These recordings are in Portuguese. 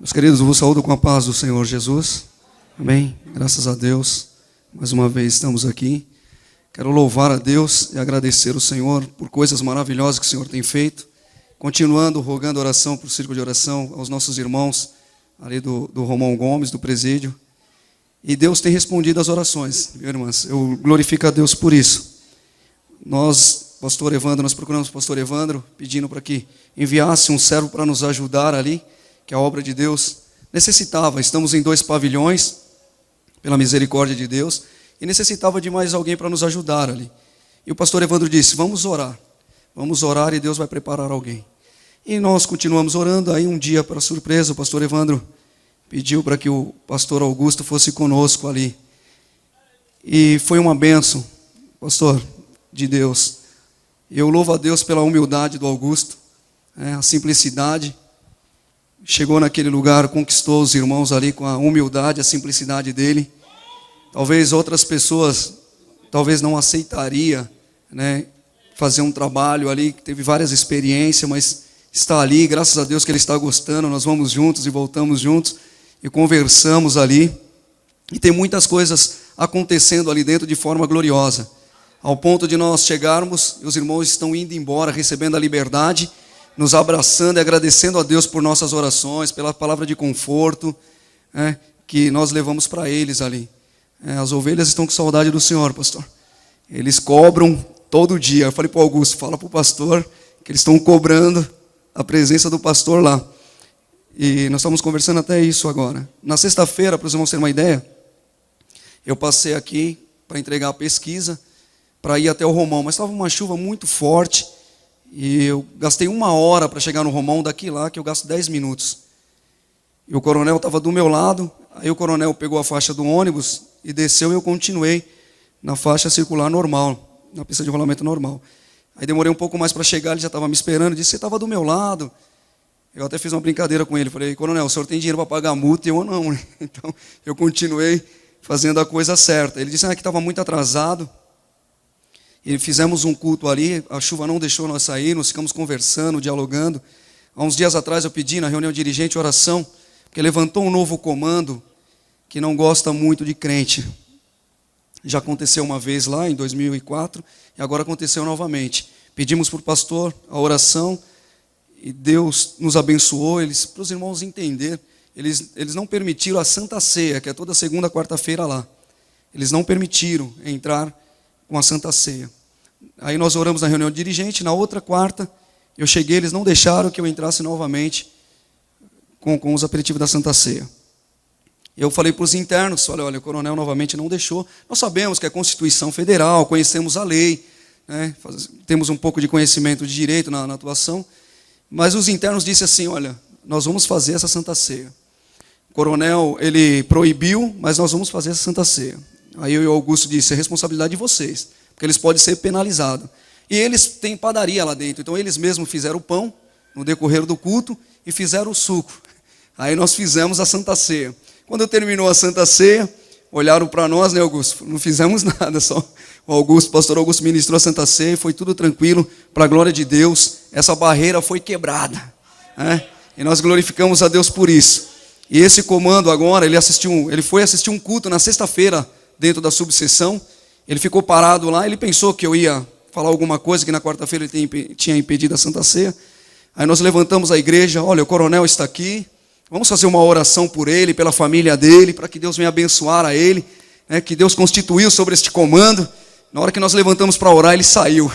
Meus queridos, eu vos saúdo com a paz do Senhor Jesus. Amém? Graças a Deus, mais uma vez estamos aqui. Quero louvar a Deus e agradecer ao Senhor por coisas maravilhosas que o Senhor tem feito. Continuando, rogando oração para o círculo de oração, aos nossos irmãos ali do Romão Gomes, do presídio. E Deus tem respondido às orações, viu, irmãs? Eu glorifico a Deus por isso. Nós procuramos o pastor Evandro, pedindo para que enviasse um servo para nos ajudar ali, que a obra de Deus necessitava. Estamos em 2 pavilhões, pela misericórdia de Deus, e necessitava de mais alguém para nos ajudar ali. E o pastor Evandro disse, vamos orar e Deus vai preparar alguém. E nós continuamos orando, aí um dia, para surpresa, o pastor Evandro pediu para que o pastor Augusto fosse conosco ali. E foi uma bênção, pastor, de Deus. Eu louvo a Deus pela humildade do Augusto, a simplicidade. Chegou naquele lugar, conquistou os irmãos ali com a humildade, a simplicidade dele. Talvez outras pessoas, não aceitaria, fazer um trabalho ali, que teve várias experiências, mas está ali, graças a Deus que ele está gostando. Nós vamos juntos e voltamos juntos e conversamos ali. E tem muitas coisas acontecendo ali dentro de forma gloriosa, ao ponto de nós chegarmos e os irmãos estão indo embora, recebendo a liberdade, nos abraçando e agradecendo a Deus por nossas orações, pela palavra de conforto que nós levamos para eles ali. As ovelhas estão com saudade do Senhor, pastor. Eles cobram todo dia. Eu falei para o Augusto, fala para o pastor que eles estão cobrando a presença do pastor lá. E nós estamos conversando até isso agora. Na sexta-feira, para os irmãos terem uma ideia, eu passei aqui para entregar a pesquisa, para ir até o Romão, mas estava uma chuva muito forte, e eu gastei 1 hora para chegar no Romão, daqui lá que eu gasto 10 minutos. E o coronel estava do meu lado, aí o coronel pegou a faixa do ônibus e desceu, e eu continuei na faixa circular normal, na pista de rolamento normal. Aí demorei um pouco mais para chegar, ele já estava me esperando, disse, você estava do meu lado. Eu até fiz uma brincadeira com ele, falei, coronel, o senhor tem dinheiro para pagar a multa? E eu não, né? Então eu continuei fazendo a coisa certa. Ele disse que estava muito atrasado. E fizemos um culto ali, a chuva não deixou nós sair, nós ficamos conversando, dialogando. Há uns dias atrás eu pedi na reunião dirigente oração, porque levantou um novo comando que não gosta muito de crente. Já aconteceu uma vez lá em 2004 e agora aconteceu novamente. Pedimos para o pastor a oração e Deus nos abençoou, para os irmãos entenderem, eles não permitiram a Santa Ceia, que é toda segunda, quarta-feira lá. Eles não permitiram entrar com a Santa Ceia. Aí nós oramos na reunião dirigente, na outra quarta, eu cheguei, eles não deixaram que eu entrasse novamente com os aperitivos da Santa Ceia. Eu falei para os internos, olha, o coronel novamente não deixou. Nós sabemos que é Constituição Federal, conhecemos a lei, temos um pouco de conhecimento de direito na atuação, mas os internos disseram assim, olha, nós vamos fazer essa Santa Ceia. O coronel, ele proibiu, mas nós vamos fazer essa Santa Ceia. Aí eu e o Augusto disse, é responsabilidade de vocês, porque eles podem ser penalizados. E eles têm padaria lá dentro, então eles mesmos fizeram o pão no decorrer do culto e fizeram o suco. Aí nós fizemos a Santa Ceia. Quando terminou a Santa Ceia, olharam para nós, né, Augusto? Não fizemos nada, só o pastor Augusto ministrou a Santa Ceia e foi tudo tranquilo, para a glória de Deus. Essa barreira foi quebrada, e nós glorificamos a Deus por isso. E esse comando agora, ele foi assistir um culto na sexta-feira, dentro da subseção, ele ficou parado lá, ele pensou que eu ia falar alguma coisa, que na quarta-feira ele tinha impedido a Santa Ceia. Aí nós levantamos a igreja, olha, o coronel está aqui, vamos fazer uma oração por ele, pela família dele, para que Deus venha abençoar a ele, que Deus constituiu sobre este comando. Na hora que nós levantamos para orar, ele saiu,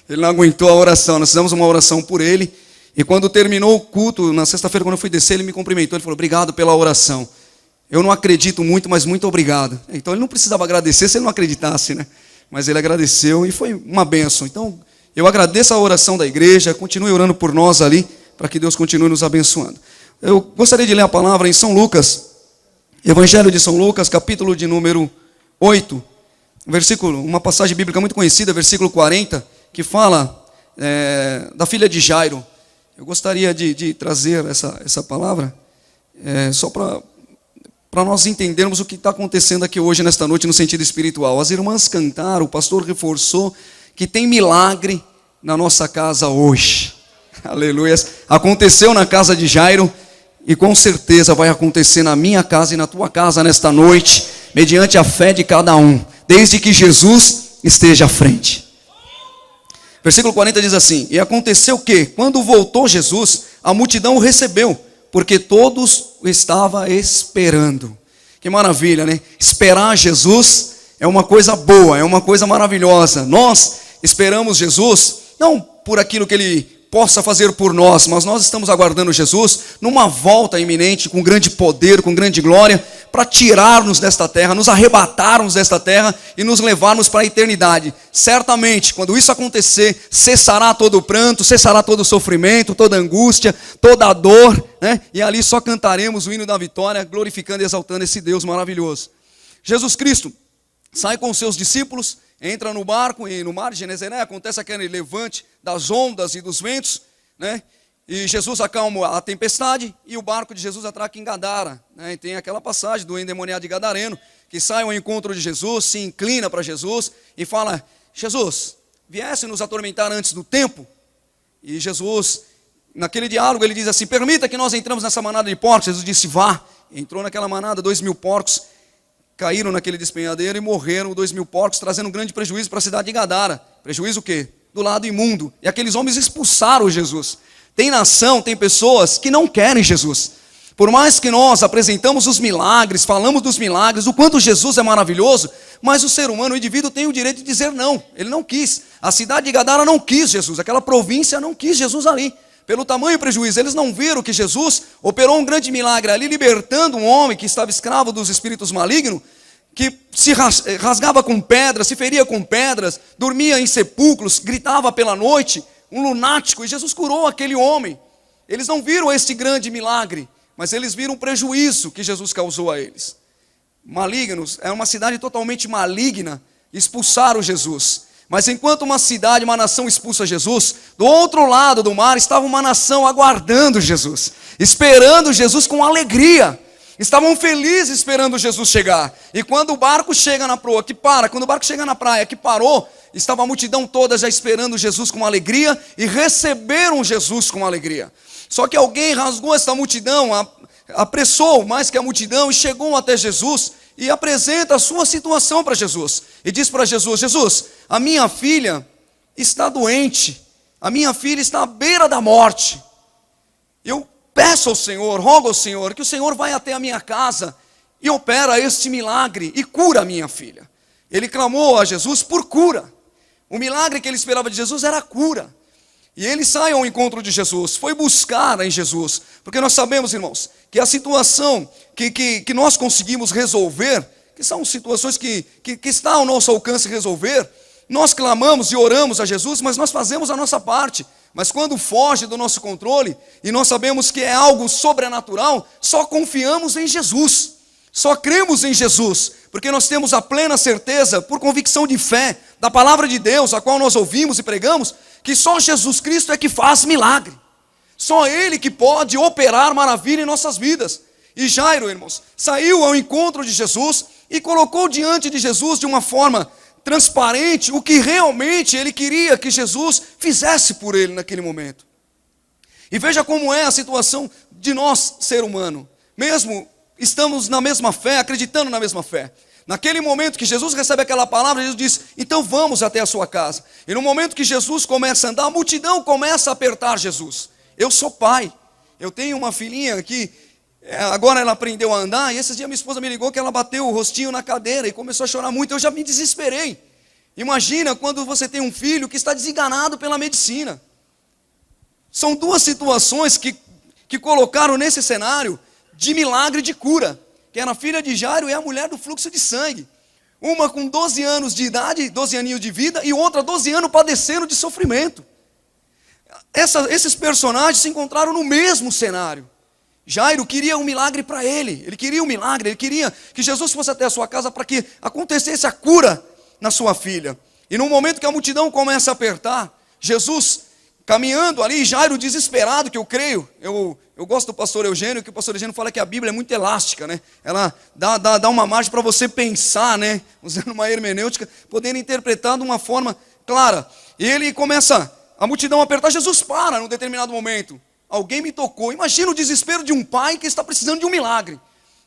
ele não aguentou a oração, nós fizemos uma oração por ele, e quando terminou o culto, na sexta-feira, quando eu fui descer, ele me cumprimentou, ele falou, obrigado pela oração. Eu não acredito muito, mas muito obrigado. Então ele não precisava agradecer se ele não acreditasse, Mas ele agradeceu e foi uma bênção. Então eu agradeço a oração da igreja, continue orando por nós ali, para que Deus continue nos abençoando. Eu gostaria de ler a palavra em São Lucas, Evangelho de São Lucas, capítulo de número 8, versículo, uma passagem bíblica muito conhecida, versículo 40, que fala da filha de Jairo. Eu gostaria de trazer essa palavra, só para nós entendermos o que está acontecendo aqui hoje, nesta noite, no sentido espiritual. As irmãs cantaram, o pastor reforçou que tem milagre na nossa casa hoje. Aleluia. Aconteceu na casa de Jairo, E com certeza vai acontecer na minha casa e na tua casa nesta noite, mediante a fé de cada um, desde que Jesus esteja à frente. Versículo 40 diz assim: e aconteceu que, quando voltou Jesus, a multidão o recebeu, porque todos o estavam esperando. Que maravilha, né? Esperar Jesus é uma coisa boa, é uma coisa maravilhosa. Nós esperamos Jesus, não por aquilo que Ele possa fazer por nós, mas nós estamos aguardando Jesus numa volta iminente, com grande poder, com grande glória, para tirar-nos desta terra, nos arrebatarmos desta terra e nos levarmos para a eternidade. Certamente, quando isso acontecer, cessará todo o pranto, cessará todo o sofrimento, toda a angústia, toda a dor, né? E ali só cantaremos o hino da vitória, glorificando e exaltando esse Deus maravilhoso. Jesus Cristo sai com os seus discípulos, entra no barco e no mar de Genezaré acontece aquele levante das ondas e dos ventos, né? E Jesus acalma a tempestade e o barco de Jesus atraca em Gadara, né? E tem aquela passagem do endemoniado de Gadareno, que sai ao encontro de Jesus, se inclina para Jesus e fala: Jesus, viesse nos atormentar antes do tempo? E Jesus, naquele diálogo, ele diz assim: permita que nós entramos nessa manada de porcos. Jesus disse: vá. Entrou naquela manada, 2.000 porcos caíram naquele despenhadeiro e morreram 2.000 porcos, trazendo um grande prejuízo para a cidade de Gadara. Prejuízo o quê? Do lado imundo. E aqueles homens expulsaram Jesus. Tem nação, tem pessoas que não querem Jesus. Por mais que nós apresentamos os milagres, falamos dos milagres, o quanto Jesus é maravilhoso, mas o ser humano, o indivíduo, tem o direito de dizer não. Ele não quis. A cidade de Gadara não quis Jesus. Aquela província não quis Jesus ali. Pelo tamanho prejuízo, eles não viram que Jesus operou um grande milagre ali, libertando um homem que estava escravo dos espíritos malignos, que se rasgava com pedras, se feria com pedras, dormia em sepulcros, gritava pela noite, um lunático, e Jesus curou aquele homem. Eles não viram este grande milagre, mas eles viram o prejuízo que Jesus causou a eles. Malignos, é uma cidade totalmente maligna, expulsaram Jesus. Mas enquanto uma cidade, uma nação expulsa Jesus, do outro lado do mar estava uma nação aguardando Jesus, esperando Jesus com alegria. Estavam felizes esperando Jesus chegar. E quando o barco chega na proa, que para, quando o barco chega na praia, que parou, estava a multidão toda já esperando Jesus com alegria e receberam Jesus com alegria. Só que alguém rasgou essa multidão, apressou mais que a multidão e chegou até Jesus e apresenta a sua situação para Jesus. E diz para Jesus: Jesus, a minha filha está doente, a minha filha está à beira da morte. Eu peço ao Senhor, rogo ao Senhor, que o Senhor vai até a minha casa e opera este milagre e cura a minha filha. Ele clamou a Jesus por cura. O milagre que ele esperava de Jesus era a cura. E ele sai ao encontro de Jesus, foi buscar em Jesus, porque nós sabemos, irmãos, que a situação que nós conseguimos resolver, que são situações que está ao nosso alcance resolver, nós clamamos e oramos a Jesus, mas nós fazemos a nossa parte. Mas quando foge do nosso controle, e nós sabemos que é algo sobrenatural, só confiamos em Jesus, só cremos em Jesus, porque nós temos a plena certeza, por convicção de fé, da palavra de Deus, a qual nós ouvimos e pregamos, que só Jesus Cristo é que faz milagre. Só Ele que pode operar maravilha em nossas vidas. E Jairo, irmãos, saiu ao encontro de Jesus e colocou diante de Jesus de uma forma transparente o que realmente ele queria que Jesus fizesse por ele naquele momento. E veja como é a situação de nós, ser humano. Mesmo estamos na mesma fé, acreditando na mesma fé. Naquele momento que Jesus recebe aquela palavra, Jesus diz: então vamos até a sua casa. E no momento que Jesus começa a andar, a multidão começa a apertar Jesus. Eu sou pai, eu tenho uma filhinha que agora ela aprendeu a andar, e esses dias minha esposa me ligou que ela bateu o rostinho na cadeira e começou a chorar muito. Eu já me desesperei. Imagina quando você tem um filho que está desenganado pela medicina. São duas situações que colocaram nesse cenário de milagre de cura, que era a filha de Jairo e a mulher do fluxo de sangue. Uma com 12 anos de idade, 12 aninhos de vida, e outra 12 anos padecendo de sofrimento. Esses personagens se encontraram no mesmo cenário. Jairo queria um milagre para ele queria um milagre, ele queria que Jesus fosse até a sua casa para que acontecesse a cura na sua filha. E no momento que a multidão começa a apertar, Jesus caminhando ali, Jairo desesperado, que eu creio, eu gosto do pastor Eugênio, que o pastor Eugênio fala que a Bíblia é muito elástica, né? Ela dá uma margem para você pensar, né? Usando uma hermenêutica, podendo interpretar de uma forma clara. E ele começa, a multidão a apertar, Jesus para num determinado momento. alguém me tocou. Imagina o desespero de um pai que está precisando de um milagre.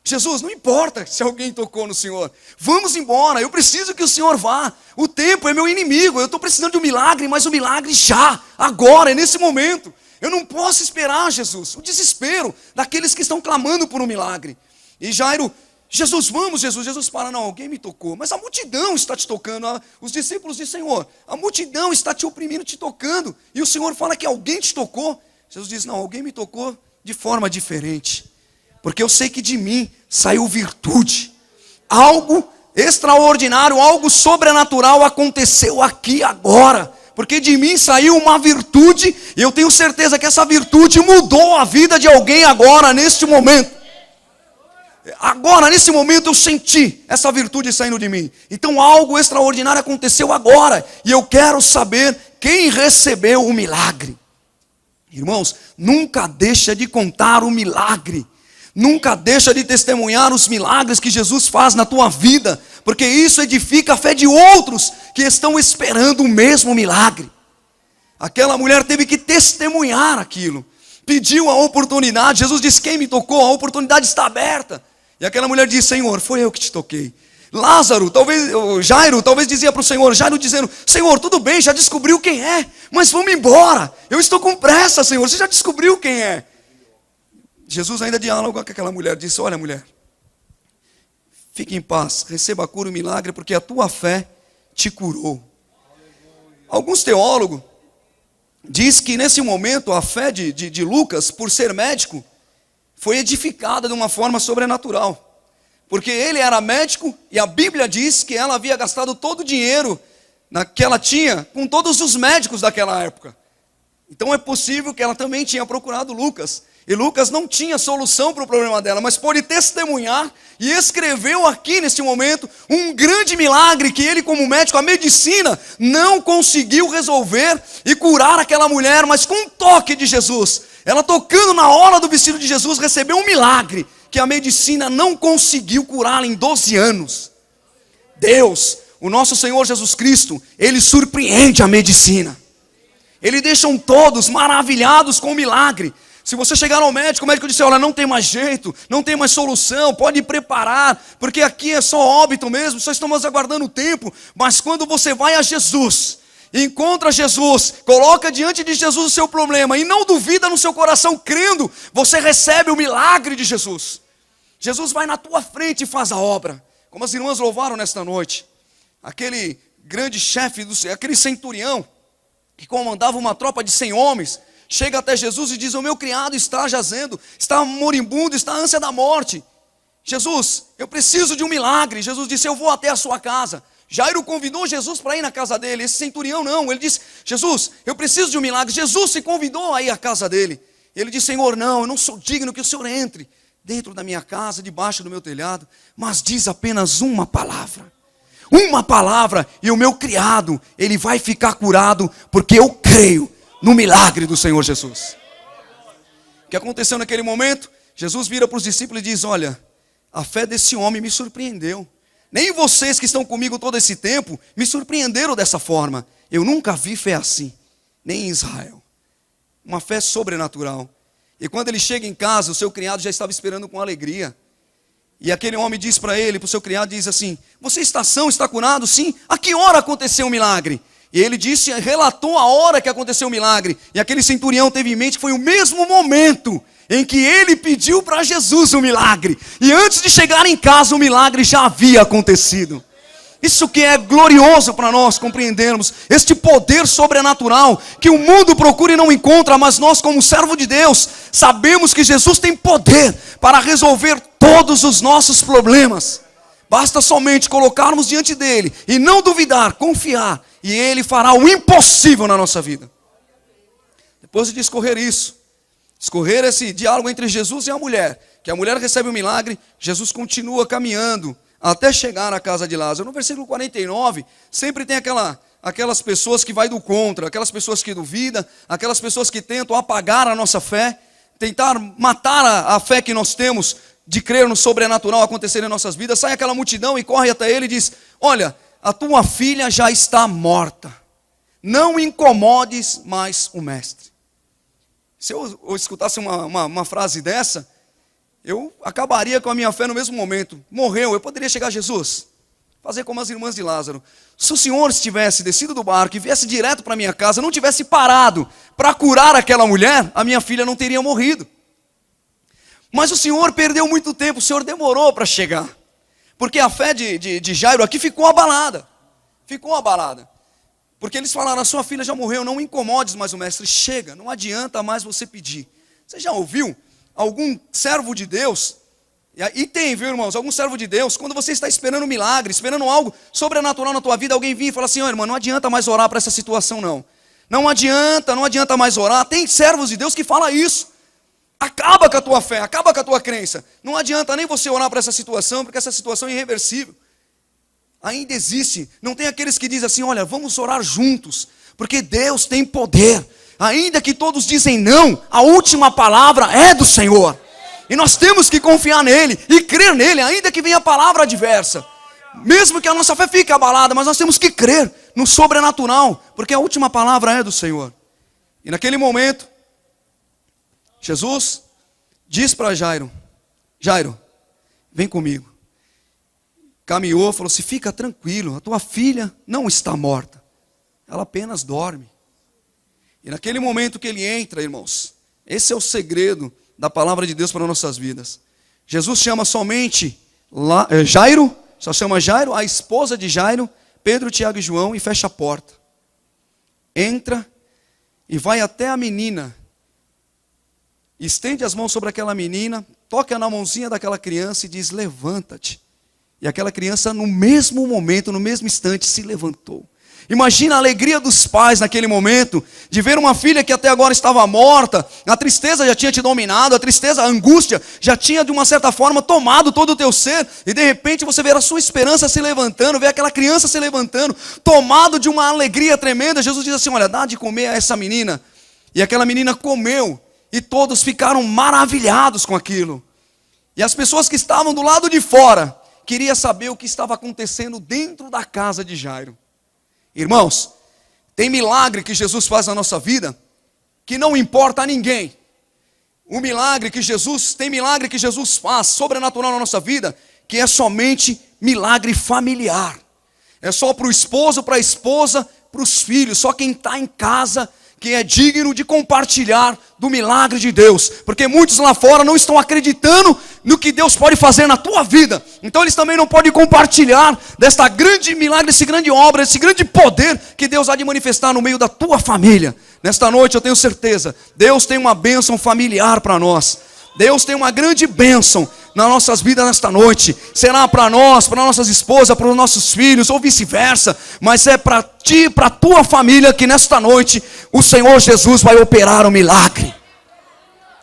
Jesus, não importa se alguém tocou no Senhor. Vamos embora, eu preciso que o Senhor vá. O tempo é meu inimigo, eu estou precisando de um milagre, mas o milagre já, agora, é nesse momento. Eu não posso esperar, Jesus. O desespero daqueles que estão clamando por um milagre. E Jairo, Jesus, vamos, Jesus. Jesus para, não, alguém me tocou. Mas a multidão está te tocando. Os discípulos dizem, Senhor, a multidão está te oprimindo, te tocando. E o Senhor fala que alguém te tocou. Jesus diz, não, alguém me tocou de forma diferente. Porque eu sei que de mim saiu virtude. Algo extraordinário, algo sobrenatural aconteceu aqui agora. Porque de mim saiu uma virtude, e eu tenho certeza que essa virtude mudou a vida de alguém agora, neste momento. Agora, nesse momento, eu senti essa virtude saindo de mim. Então algo extraordinário aconteceu agora. E eu quero saber quem recebeu o milagre. Irmãos, nunca deixa de contar o milagre. Nunca deixa de testemunhar os milagres que Jesus faz na tua vida, porque isso edifica a fé de outros que estão esperando o mesmo milagre. Aquela mulher teve que testemunhar aquilo, pediu a oportunidade. Jesus disse, quem me tocou? A oportunidade está aberta. E aquela mulher disse, Senhor, foi eu que te toquei. Lázaro, Jairo, talvez dizia para o Senhor, Jairo dizendo, Senhor, tudo bem, já descobriu quem é, mas vamos embora, eu estou com pressa, Senhor, você já descobriu quem é. Jesus ainda dialogou com aquela mulher, disse, olha mulher, fique em paz, receba a cura e o milagre, porque a tua fé te curou. Alguns teólogos dizem que nesse momento a fé de Lucas, por ser médico, foi edificada de uma forma sobrenatural. Porque ele era médico e a Bíblia diz que ela havia gastado todo o dinheiro que ela tinha com todos os médicos daquela época. Então é possível que ela também tinha procurado Lucas. E Lucas não tinha solução para o problema dela, mas pôde testemunhar e escreveu aqui neste momento um grande milagre que ele como médico, a medicina, não conseguiu resolver e curar aquela mulher, mas com um toque de Jesus. Ela tocando na hora do vestido de Jesus recebeu um milagre que a medicina não conseguiu curá-la em 12 anos. Deus, o nosso Senhor Jesus Cristo, Ele surpreende a medicina. Ele deixa todos maravilhados com o milagre. Se você chegar ao médico, o médico disse, olha, não tem mais jeito, não tem mais solução, pode preparar, porque aqui é só óbito mesmo, só estamos aguardando o tempo. Mas quando você vai a Jesus, encontra Jesus, coloca diante de Jesus o seu problema, e não duvida no seu coração, crendo, você recebe o milagre de Jesus. Jesus vai na tua frente e faz a obra. Como as irmãs louvaram nesta noite, aquele grande chefe, aquele centurião, que comandava uma tropa de 100 homens, chega até Jesus e diz, o meu criado está jazendo, está moribundo, está à ânsia da morte. Jesus, eu preciso de um milagre. Jesus disse, eu vou até a sua casa. Jairo convidou Jesus para ir na casa dele. Esse centurião não, ele disse, Jesus, eu preciso de um milagre. Jesus se convidou a ir à casa dele. Ele disse, Senhor, não, eu não sou digno que o Senhor entre dentro da minha casa, debaixo do meu telhado, mas diz apenas uma palavra. Uma palavra e o meu criado, ele vai ficar curado, porque eu creio no milagre do Senhor Jesus. O que aconteceu naquele momento? Jesus vira para os discípulos e diz, olha, a fé desse homem me surpreendeu. Nem vocês que estão comigo todo esse tempo me surpreenderam dessa forma. Eu nunca vi fé assim, nem em Israel. Uma fé sobrenatural. E quando ele chega em casa, o seu criado já estava esperando com alegria. E aquele homem diz para ele, para o seu criado, diz assim, você está são, está curado? Sim. A que hora aconteceu o milagre? E ele disse, relatou a hora que aconteceu o milagre. E aquele centurião teve em mente que foi o mesmo momento em que ele pediu para Jesus o milagre. E antes de chegar em casa, o milagre já havia acontecido. Isso que é glorioso para nós compreendermos. Este poder sobrenatural que o mundo procura e não encontra. Mas nós, como servo de Deus, sabemos que Jesus tem poder para resolver todos os nossos problemas. Basta somente colocarmos diante dele e não duvidar, confiar. E ele fará o impossível na nossa vida. Depois de discorrer isso, discorrer esse diálogo entre Jesus e a mulher, que a mulher recebe o milagre, Jesus continua caminhando até chegar à casa de Lázaro. No versículo 49, sempre tem aquelas pessoas que vai do contra, aquelas pessoas que duvidam, aquelas pessoas que tentam apagar a nossa fé, tentar matar a fé que nós temos de crer no sobrenatural acontecer em nossas vidas. Sai aquela multidão e corre até ele e diz, olha, a tua filha já está morta, não incomodes mais o mestre. Se eu escutasse uma frase dessa, eu acabaria com a minha fé no mesmo momento. Morreu, eu poderia chegar a Jesus, fazer como as irmãs de Lázaro. Se o Senhor tivesse descido do barco e viesse direto para minha casa, não tivesse parado para curar aquela mulher, a minha filha não teria morrido. Mas o Senhor perdeu muito tempo, o Senhor demorou para chegar. Porque a fé de Jairo aqui ficou abalada. Ficou abalada. Porque eles falaram, a sua filha já morreu, não incomodes mais o mestre. Chega, não adianta mais você pedir. Você já ouviu algum servo de Deus? E tem, viu, irmãos, algum servo de Deus, quando você está esperando um milagre, esperando algo sobrenatural na tua vida, alguém vir e fala assim, irmão, não adianta mais orar para essa situação não. Não adianta mais orar. Tem servos de Deus que falam isso. Acaba com a tua fé, acaba com a tua crença. Não adianta nem você orar para essa situação, porque essa situação é irreversível. Ainda existe. Não tem aqueles que dizem assim, olha, vamos orar juntos, porque Deus tem poder. Ainda que todos dizem não, a última palavra é do Senhor. E nós temos que confiar nele e crer nele, ainda que venha a palavra adversa. Mesmo que a nossa fé fique abalada, mas nós temos que crer no sobrenatural, porque a última palavra é do Senhor. E naquele momento, Jesus diz para Jairo, Jairo, vem comigo. Caminhou, falou assim, fica tranquilo, a tua filha não está morta, ela apenas dorme. E naquele momento que ele entra, irmãos, esse é o segredo da palavra de Deus para nossas vidas. Jesus chama somente Jairo, só chama Jairo, a esposa de Jairo, Pedro, Tiago e João, e fecha a porta. Entra e vai até a menina, estende as mãos sobre aquela menina, toca na mãozinha daquela criança e diz, levanta-te. E aquela criança no mesmo momento, no mesmo instante, se levantou. Imagina a alegria dos pais naquele momento, de ver uma filha que até agora estava morta, a tristeza já tinha te dominado, a tristeza, a angústia já tinha de uma certa forma tomado todo o teu ser, e de repente você vê a sua esperança se levantando, vê aquela criança se levantando, tomado de uma alegria tremenda. Jesus diz assim, olha, dá de comer a essa menina. E aquela menina comeu, e todos ficaram maravilhados com aquilo. E as pessoas que estavam do lado de fora, queriam saber o que estava acontecendo dentro da casa de Jairo. Irmãos, tem milagre que Jesus faz na nossa vida, que não importa a ninguém. Tem milagre que Jesus faz, sobrenatural na nossa vida, que é somente milagre familiar. É só para o esposo, para a esposa, para os filhos, só quem está em casa que é digno de compartilhar do milagre de Deus, porque muitos lá fora não estão acreditando no que Deus pode fazer na tua vida, então eles também não podem compartilhar desta grande milagre, desse grande obra, desse grande poder que Deus há de manifestar no meio da tua família. Nesta noite eu tenho certeza, Deus tem uma bênção familiar para nós, Deus tem uma grande bênção nas nossas vidas nesta noite. Será para nós, para nossas esposas, para os nossos filhos, ou vice-versa. Mas é para ti, para a tua família, que nesta noite o Senhor Jesus vai operar um milagre.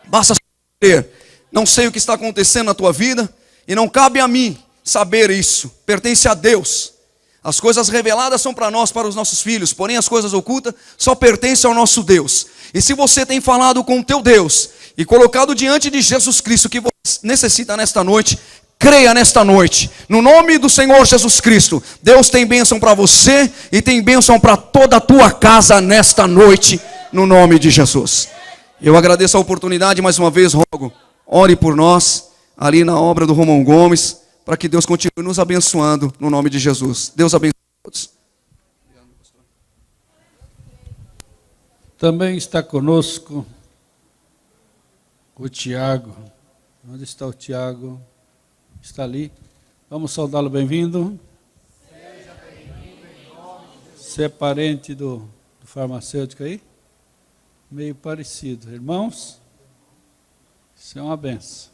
Basta saber. Não sei o que está acontecendo na tua vida, e não cabe a mim saber isso. Pertence a Deus. As coisas reveladas são para nós, para os nossos filhos, porém as coisas ocultas só pertencem ao nosso Deus. E se você tem falado com o teu Deus e colocado diante de Jesus Cristo que você necessita nesta noite, creia nesta noite, no nome do Senhor Jesus Cristo. Deus tem bênção para você e tem bênção para toda a tua casa nesta noite, no nome de Jesus. Eu agradeço a oportunidade, mais uma vez rogo, ore por nós, ali na obra do Romão Gomes, para que Deus continue nos abençoando, no nome de Jesus. Deus abençoe a todos. Também está conosco o Tiago. Onde está o Tiago? Está ali. Vamos saudá-lo, bem-vindo. Seja bem-vindo em nome de Jesus. Você é parente do farmacêutico aí? Meio parecido. Irmãos, isso é uma benção.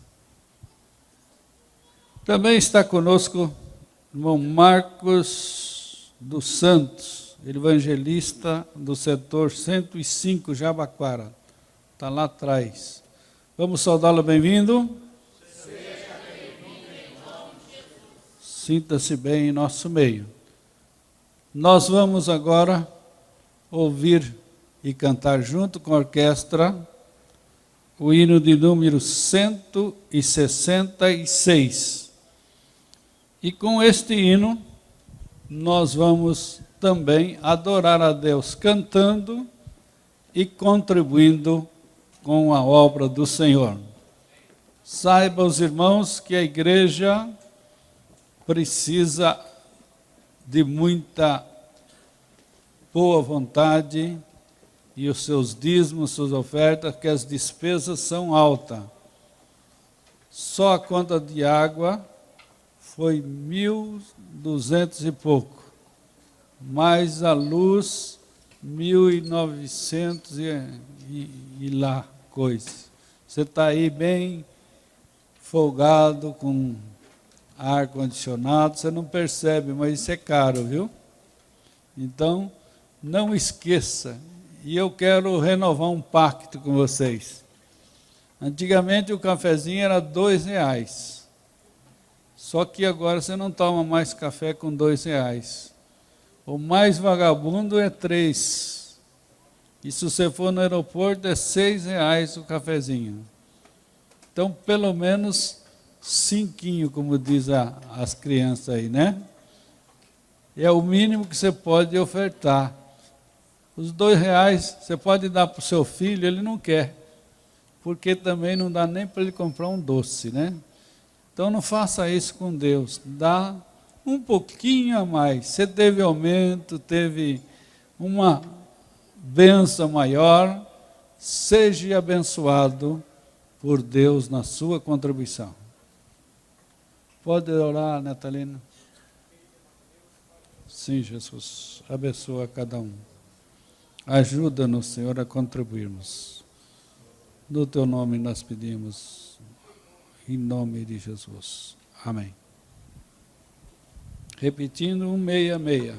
Também está conosco o irmão Marcos dos Santos, evangelista do setor 105, Jabaquara. Está lá atrás. Vamos saudá-lo, bem-vindo. Seja bem-vindo em nome de Jesus. Sinta-se bem em nosso meio. Nós vamos agora ouvir e cantar junto com a orquestra o hino de número 166. E com este hino, nós vamos também adorar a Deus cantando e contribuindo com com a obra do Senhor. Saiba, os irmãos, que a igreja precisa de muita boa vontade e os seus dízimos, suas ofertas, que as despesas são altas. Só a conta de água foi 1.200 e pouco, mais a luz 1.900 e lá coisa. Você está aí bem folgado, com ar-condicionado, você não percebe, mas isso é caro, viu? Então, não esqueça, e eu quero renovar um pacto com vocês. Antigamente o cafezinho era R$2, só que agora você não toma mais café com R$2. O mais vagabundo é 3. E se você for no aeroporto é R$6 o cafezinho. Então, pelo menos 5, como diz as crianças aí, né? É o mínimo que você pode ofertar. Os R$2 você pode dar para o seu filho, ele não quer. Porque também não dá nem para ele comprar um doce, né? Então não faça isso com Deus. Dá um pouquinho a mais. Você teve aumento, teve uma bênção maior. Seja abençoado por Deus na sua contribuição. Pode orar, Natalina? Sim, Jesus. Abençoa cada um. Ajuda-nos, Senhor, a contribuirmos. No teu nome nós pedimos, em nome de Jesus. Amém. Repetindo, 166.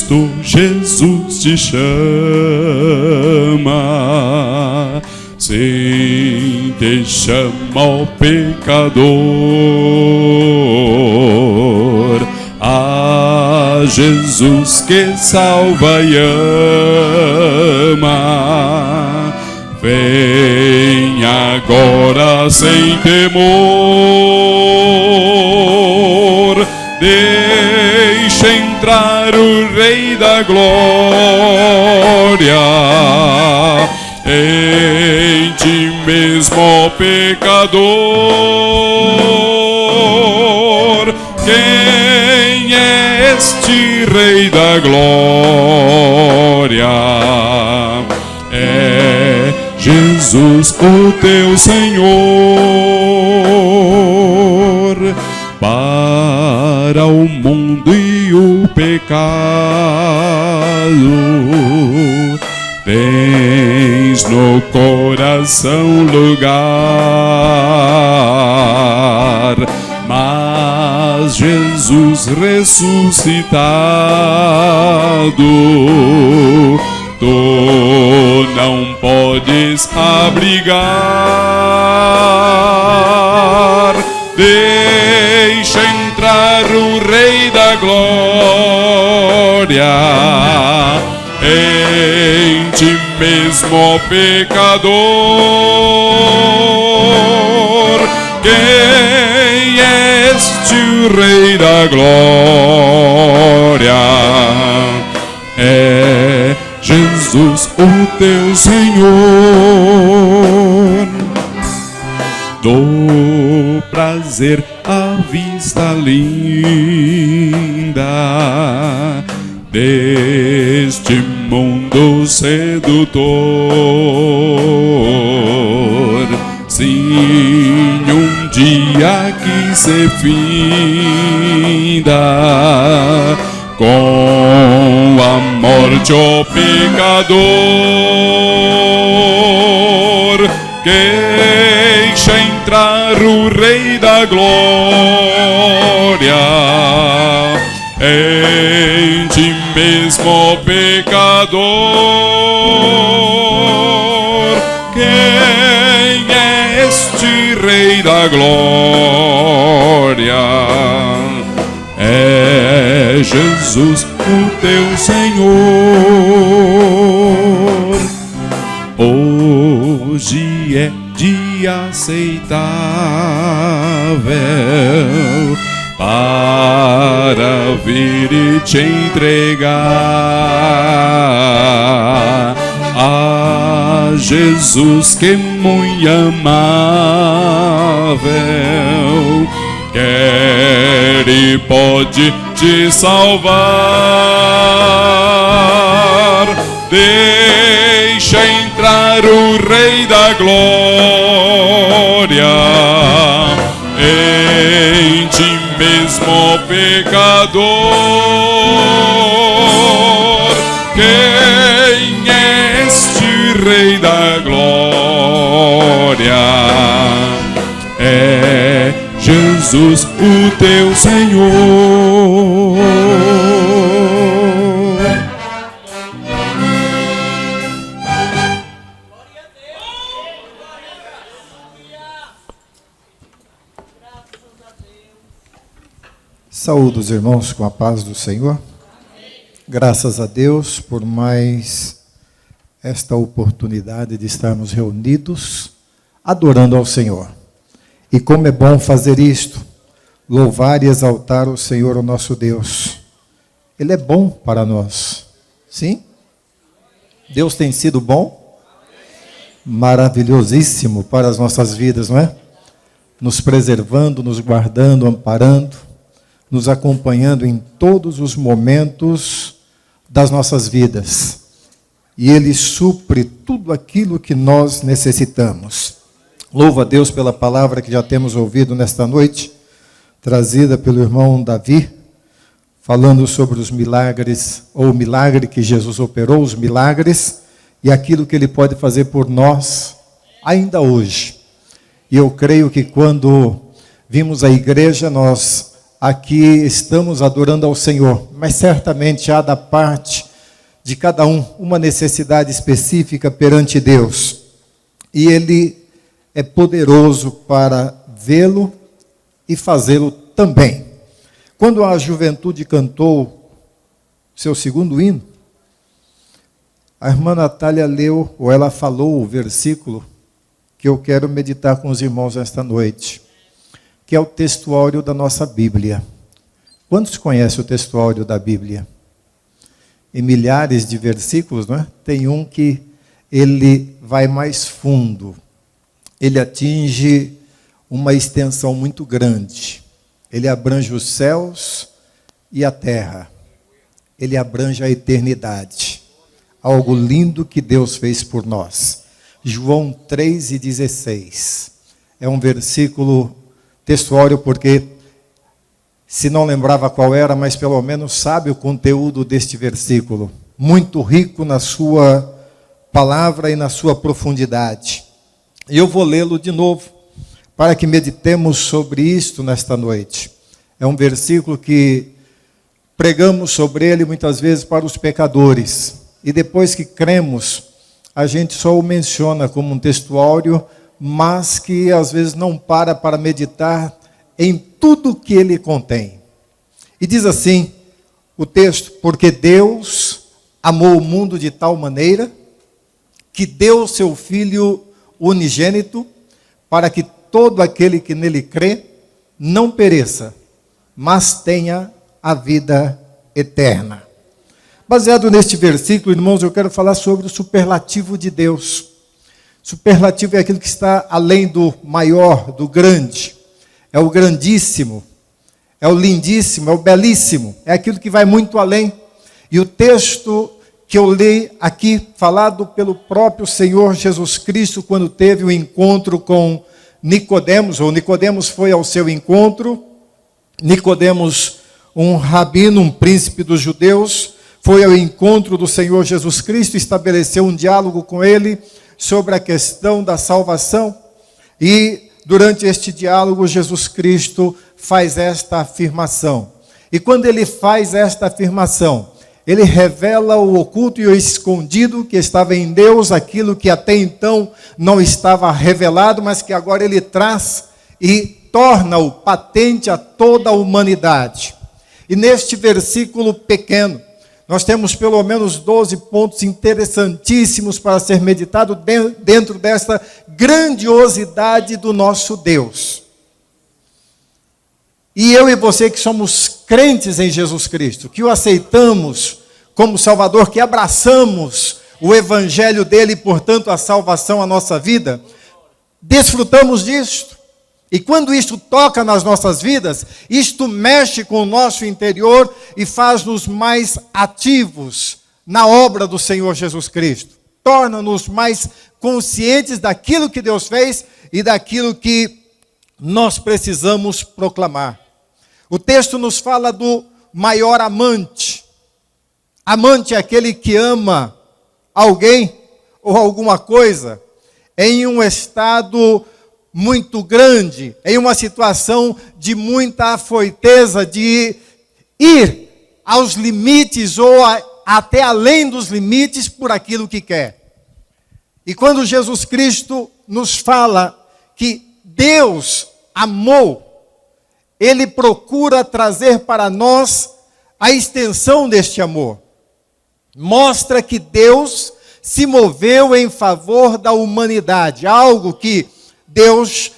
Cristo Jesus te chama, sim, te chama, ó pecador, a Jesus que salva e ama. Vem agora sem temor, deixa entrar o Rei da Glória em ti mesmo, ó pecador. Quem é este Rei da Glória? É Jesus, o teu Senhor, para o mundo e o pecado. Tens no coração lugar, mas Jesus ressuscitado, tu não podes abrigar. Deixa entrar o Rei da Glória em ti mesmo, ó pecador. Quem é este Rei da Glória? É Jesus, o teu Senhor. Do prazer à vista linda deste mundo sedutor. Sim, um dia que se finda com a morte, ó pecador. Queixa entrar o Rei da Glória. Em ti mesmo, pecador, quem é este Rei da Glória? É Jesus, o teu Senhor. Hoje é dia aceitável para vir e te entregar a Jesus, que muito amável, quer e pode te salvar. Deixa entrar o Rei da Glória. Em ti mesmo, pecador, quem é este Rei da Glória? É Jesus, o teu Senhor. Saúdo os irmãos com a paz do Senhor. Graças a Deus por mais esta oportunidade de estarmos reunidos, adorando ao Senhor. E como é bom fazer isto, louvar e exaltar o Senhor, o nosso Deus. Ele é bom para nós. Sim? Deus tem sido bom? Maravilhosíssimo para as nossas vidas, não é? Nos preservando, nos guardando, amparando, nos acompanhando em todos os momentos das nossas vidas. E Ele supre tudo aquilo que nós necessitamos. Louvo a Deus pela palavra que já temos ouvido nesta noite, trazida pelo irmão Davi, falando sobre os milagres, ou o milagre que Jesus operou, os milagres, e aquilo que Ele pode fazer por nós, ainda hoje. E eu creio que quando vimos a igreja, nós aqui estamos adorando ao Senhor, mas certamente há da parte de cada um uma necessidade específica perante Deus. E Ele é poderoso para vê-lo e fazê-lo também. Quando a juventude cantou seu segundo hino, a irmã Natália leu, ou ela falou o versículo que eu quero meditar com os irmãos esta noite, que é o textuário da nossa Bíblia. Quantos conhecem o textuário da Bíblia? Em milhares de versículos, não é? Tem um que ele vai mais fundo. Ele atinge uma extensão muito grande. Ele abrange os céus e a terra. Ele abrange a eternidade. Algo lindo que Deus fez por nós. João 3,16. É um versículo textuário porque, se não lembrava qual era, mas pelo menos sabe o conteúdo deste versículo. Muito rico na sua palavra e na sua profundidade. E eu vou lê-lo de novo, para que meditemos sobre isto nesta noite. É um versículo que pregamos sobre ele muitas vezes para os pecadores. E depois que cremos, a gente só o menciona como um textuário, mas que às vezes não para meditar em tudo que ele contém. E diz assim o texto: porque Deus amou o mundo de tal maneira que deu seu Filho unigênito, para que todo aquele que nele crê não pereça, mas tenha a vida eterna. Baseado neste versículo, irmãos, eu quero falar sobre o superlativo de Deus. Superlativo é aquilo que está além do maior, do grande. É o grandíssimo, é o lindíssimo, é o belíssimo. É aquilo que vai muito além. E o texto que eu li aqui, falado pelo próprio Senhor Jesus Cristo, quando teve o encontro com Nicodemos, ou Nicodemos foi ao seu encontro. Nicodemos, um rabino, um príncipe dos judeus, foi ao encontro do Senhor Jesus Cristo, estabeleceu um diálogo com ele sobre a questão da salvação. E durante este diálogo, Jesus Cristo faz esta afirmação. E quando ele faz esta afirmação, ele revela o oculto e o escondido que estava em Deus, aquilo que até então não estava revelado, mas que agora ele traz e torna-o patente a toda a humanidade. E neste versículo pequeno, nós temos pelo menos 12 pontos interessantíssimos para ser meditado dentro dessa grandiosidade do nosso Deus. E eu e você que somos crentes em Jesus Cristo, que o aceitamos como Salvador, que abraçamos o Evangelho dele e, portanto, a salvação à nossa vida, desfrutamos disto. E quando isto toca nas nossas vidas, isto mexe com o nosso interior e faz-nos mais ativos na obra do Senhor Jesus Cristo. Torna-nos mais conscientes daquilo que Deus fez e daquilo que nós precisamos proclamar. O texto nos fala do maior amante. Amante é aquele que ama alguém ou alguma coisa em um estado muito grande, em uma situação de muita afoiteza, de ir aos limites ou até além dos limites por aquilo que quer. E quando Jesus Cristo nos fala que Deus amou, Ele procura trazer para nós a extensão deste amor. Mostra que Deus se moveu em favor da humanidade, algo que Deus,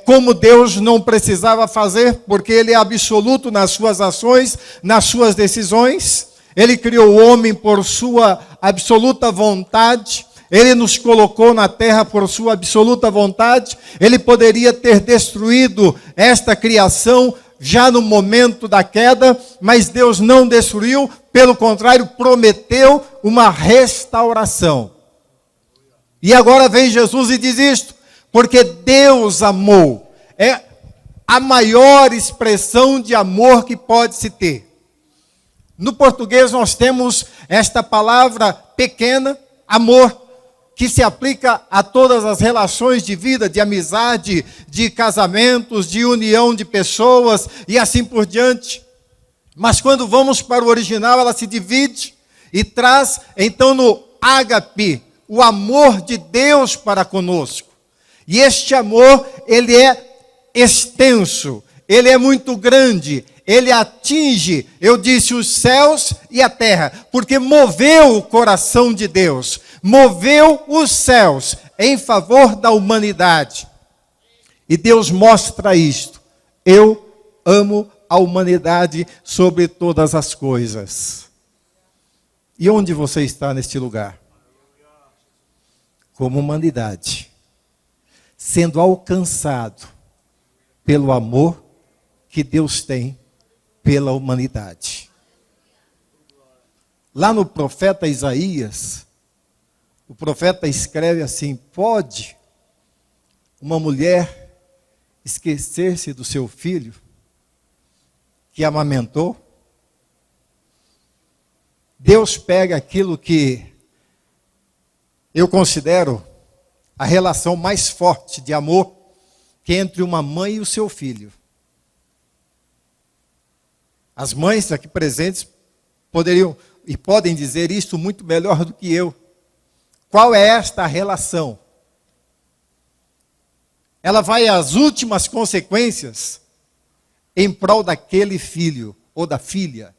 como Deus não precisava fazer, porque Ele é absoluto nas suas ações, nas suas decisões. Ele criou o homem por sua absoluta vontade. Ele nos colocou na terra por sua absoluta vontade. Ele poderia ter destruído esta criação já no momento da queda, mas Deus não destruiu, pelo contrário, prometeu uma restauração. E agora vem Jesus e diz isto: porque Deus amou. É a maior expressão de amor que pode se ter. No português nós temos esta palavra pequena, amor, que se aplica a todas as relações de vida, de amizade, de casamentos, de união de pessoas e assim por diante. Mas quando vamos para o original, ela se divide e traz então no ágape, o amor de Deus para conosco. E este amor, ele é extenso, ele é muito grande, ele atinge, eu disse, os céus e a terra, porque moveu o coração de Deus, moveu os céus em favor da humanidade. E Deus mostra isto: eu amo a humanidade sobre todas as coisas. E onde você está neste lugar? Como humanidade, sendo alcançado pelo amor que Deus tem pela humanidade. Lá no profeta Isaías, o profeta escreve assim: pode uma mulher esquecer-se do seu filho que amamentou? Deus pega aquilo que eu considero a relação mais forte de amor, que é entre uma mãe e o seu filho. As mães aqui presentes poderiam e podem dizer isto muito melhor do que eu. Qual é esta relação? Ela vai às últimas consequências em prol daquele filho ou da filha.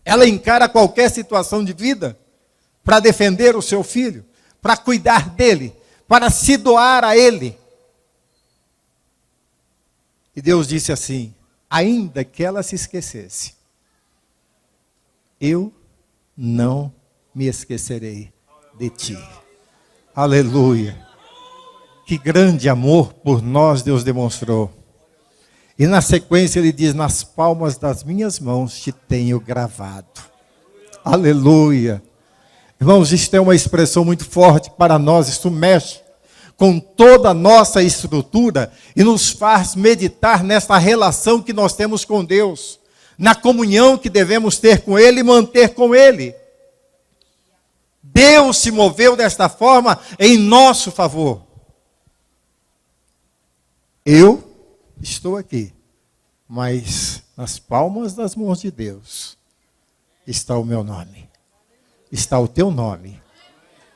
Ela encara qualquer situação de vida para defender o seu filho, para cuidar dele, para se doar a ele. E Deus disse assim: ainda que ela se esquecesse, eu não me esquecerei de ti. Aleluia. Que grande amor por nós Deus demonstrou. E na sequência ele diz: nas palmas das minhas mãos te tenho gravado. Aleluia. Irmãos, isto é uma expressão muito forte para nós. Isto mexe com toda a nossa estrutura e nos faz meditar nessa relação que nós temos com Deus, na comunhão que devemos ter com Ele e manter com Ele. Deus se moveu desta forma em nosso favor. Eu estou aqui, mas nas palmas das mãos de Deus está o meu nome, está o teu nome.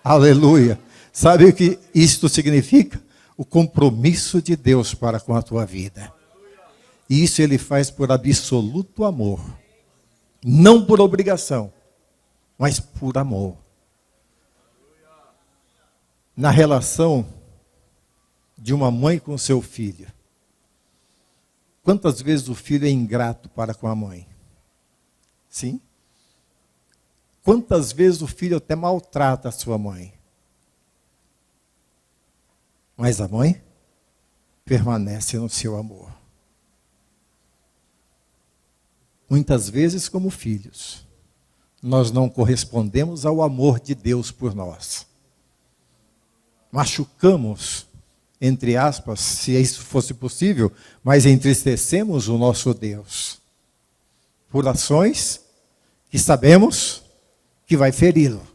Aleluia. Sabe o que isto significa? O compromisso de Deus para com a tua vida. E isso ele faz por absoluto amor. Não por obrigação, mas por amor. Na relação de uma mãe com seu filho. Quantas vezes o filho é ingrato para com a mãe? Sim. Quantas vezes o filho até maltrata a sua mãe? Mas a mãe permanece no seu amor. Muitas vezes, como filhos, nós não correspondemos ao amor de Deus por nós. Machucamos, entre aspas, se isso fosse possível, mas entristecemos o nosso Deus por ações que sabemos que vai feri-lo.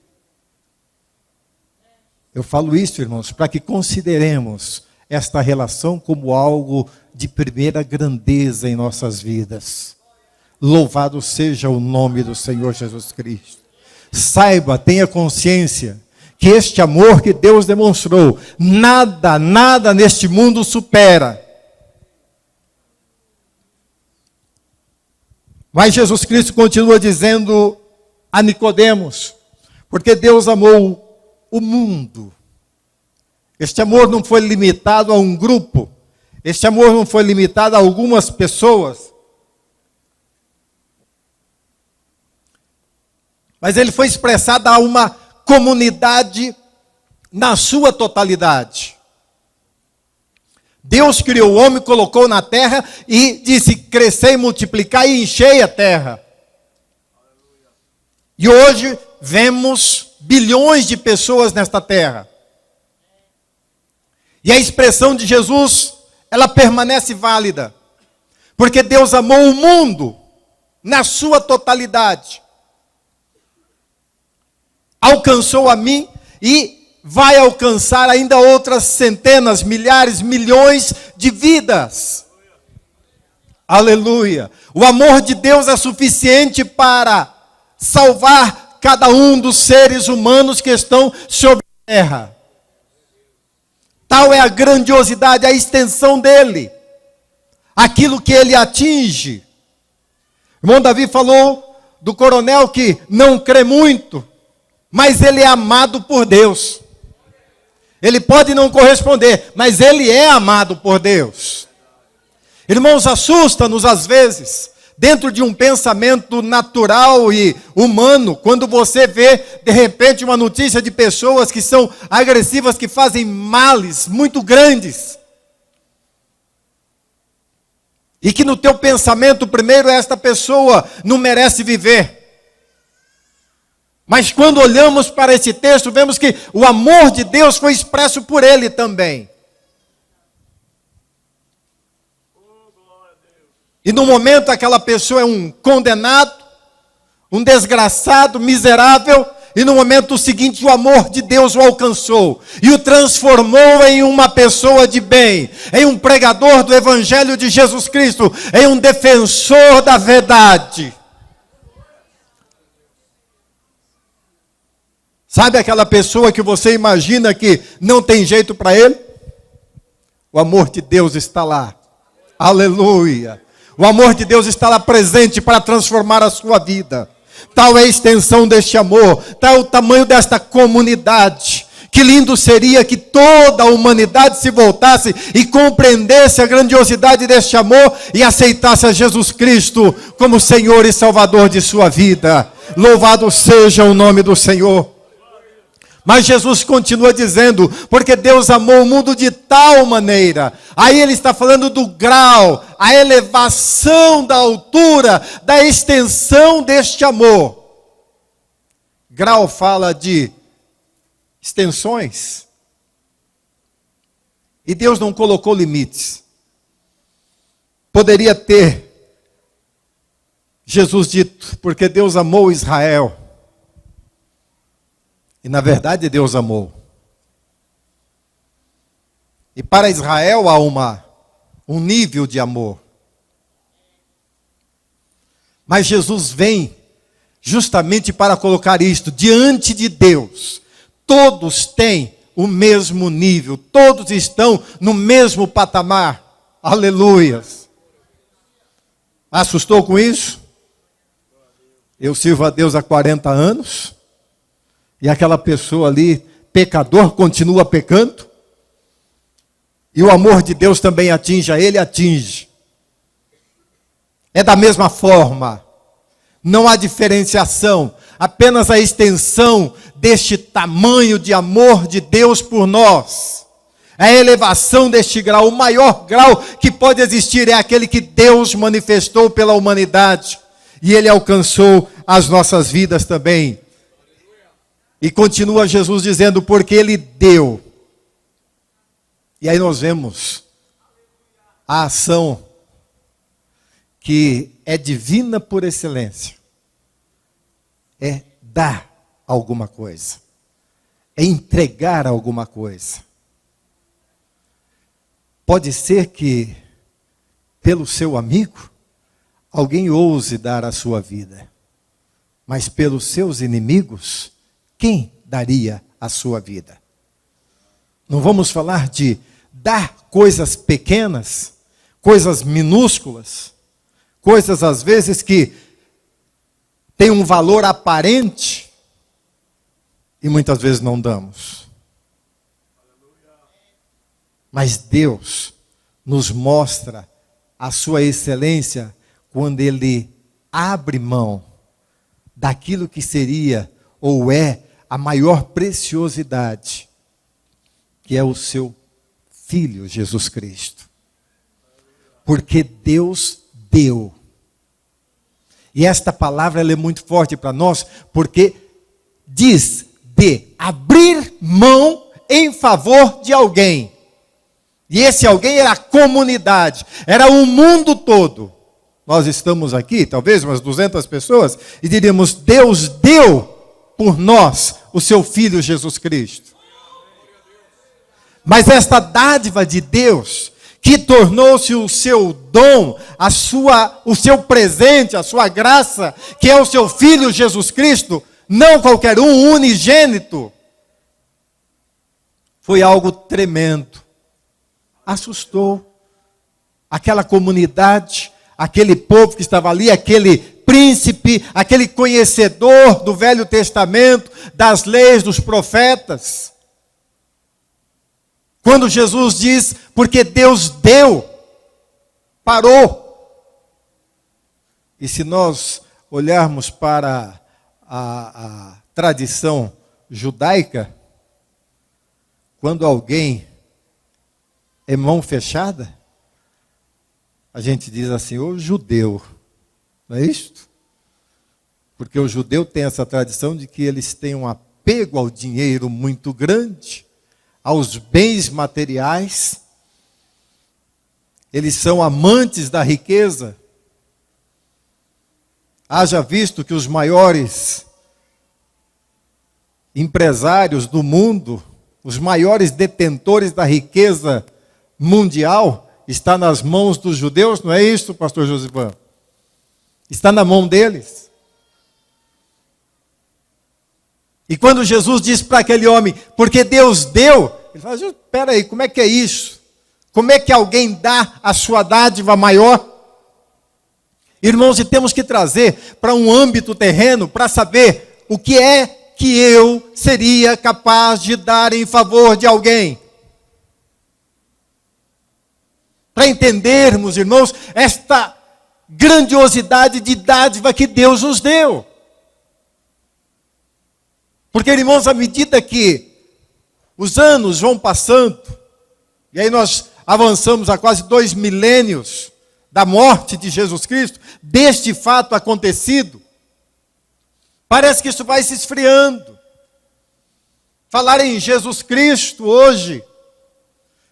Eu falo isso, irmãos, para que consideremos esta relação como algo de primeira grandeza em nossas vidas. Louvado seja o nome do Senhor Jesus Cristo. Saiba, tenha consciência que este amor que Deus demonstrou, nada neste mundo supera. Mas Jesus Cristo continua dizendo a Nicodemos, porque Deus amou o mundo. Este amor não foi limitado a um grupo, este amor não foi limitado a algumas pessoas, mas ele foi expressado a uma comunidade na sua totalidade. Deus criou o homem, colocou na terra e disse: crescei, multiplicai e enchei a terra. E hoje vemos bilhões de pessoas nesta terra. E a expressão de Jesus, ela permanece válida. Porque Deus amou o mundo na sua totalidade. Alcançou a mim e vai alcançar ainda outras centenas, milhares, milhões de vidas. Aleluia. O amor de Deus é suficiente para salvar cada um dos seres humanos que estão sobre a terra. Tal é a grandiosidade, a extensão dele. Aquilo que ele atinge. O irmão Davi falou do coronel que não crê muito, mas ele é amado por Deus. Ele pode não corresponder, mas ele é amado por Deus. Irmãos, assusta-nos às vezes, dentro de um pensamento natural e humano, quando você vê, de repente, uma notícia de pessoas que são agressivas, que fazem males muito grandes. E que no teu pensamento, primeiro, esta pessoa não merece viver. Mas quando olhamos para esse texto, vemos que o amor de Deus foi expresso por ele também. E no momento aquela pessoa é um condenado, um desgraçado, miserável, e no momento seguinte o amor de Deus o alcançou e o transformou em uma pessoa de bem, em um pregador do Evangelho de Jesus Cristo, em um defensor da verdade. Sabe aquela pessoa que você imagina que não tem jeito para ele? O amor de Deus está lá. Aleluia. O amor de Deus está lá presente para transformar a sua vida. Tal é a extensão deste amor, tal é o tamanho desta comunidade. Que lindo seria que toda a humanidade se voltasse e compreendesse a grandiosidade deste amor e aceitasse a Jesus Cristo como Senhor e Salvador de sua vida. Louvado seja o nome do Senhor. Mas Jesus continua dizendo, porque Deus amou o mundo de tal maneira. Aí ele está falando do grau, a elevação da altura, da extensão deste amor. Grau fala de extensões. E Deus não colocou limites. Poderia ter Jesus dito, porque Deus amou Israel. E na verdade Deus amou. E para Israel há uma um nível de amor. Mas Jesus vem justamente para colocar isto diante de Deus. Todos têm o mesmo nível, todos estão no mesmo patamar. Aleluias. Assustou com isso? Eu sirvo a Deus há 40 anos, e aquela pessoa ali, pecador, continua pecando, e o amor de Deus também atinge a ele, atinge. É da mesma forma, não há diferenciação, apenas a extensão deste tamanho de amor de Deus por nós. A elevação deste grau, o maior grau que pode existir é aquele que Deus manifestou pela humanidade. E Ele alcançou as nossas vidas também. E continua Jesus dizendo, porque Ele deu. E aí nós vemos a ação que é divina por excelência. É dar alguma coisa. É entregar alguma coisa. Pode ser que, pelo seu amigo, alguém ouse dar a sua vida. Mas pelos seus inimigos, quem daria a sua vida? Não vamos falar de dar coisas pequenas, coisas minúsculas, coisas às vezes que têm um valor aparente e muitas vezes não damos. Mas Deus nos mostra a sua excelência quando Ele abre mão daquilo que seria ou é a maior preciosidade, que é o seu Filho Jesus Cristo. Porque Deus deu. E esta palavra ela é muito forte para nós, porque diz de abrir mão em favor de alguém. E esse alguém era a comunidade, era o mundo todo. Nós estamos aqui, talvez umas 200 pessoas, e diríamos, Deus deu por nós o seu Filho Jesus Cristo. Mas esta dádiva de Deus, que tornou-se o seu dom, o seu presente, a sua graça, que é o seu Filho Jesus Cristo, não qualquer um, unigênito, foi algo tremendo. Assustou aquela comunidade, aquele povo que estava ali, aquele príncipe, aquele conhecedor do Velho Testamento, das leis, dos profetas. Quando Jesus diz, porque Deus deu, parou. E se nós olharmos para a tradição judaica, quando alguém é mão fechada, a gente diz assim, o judeu, não é isto? Porque o judeu tem essa tradição de que eles têm um apego ao dinheiro muito grande, aos bens materiais, eles são amantes da riqueza. Haja visto que os maiores empresários do mundo, os maiores detentores da riqueza mundial, está nas mãos dos judeus, não é isso, pastor Josivan? Está na mão deles. E quando Jesus diz para aquele homem, porque Deus deu, ele fala, espera aí, como é que é isso? Como é que alguém dá a sua dádiva maior? Irmãos, e temos que trazer para um âmbito terreno, para saber o que é que eu seria capaz de dar em favor de alguém. Para entendermos, irmãos, esta grandiosidade de dádiva que Deus nos deu. Porque, irmãos, à medida que os anos vão passando, e aí nós avançamos a quase 2 milênios da morte de Jesus Cristo, deste fato acontecido, parece que isso vai se esfriando. Falar em Jesus Cristo hoje,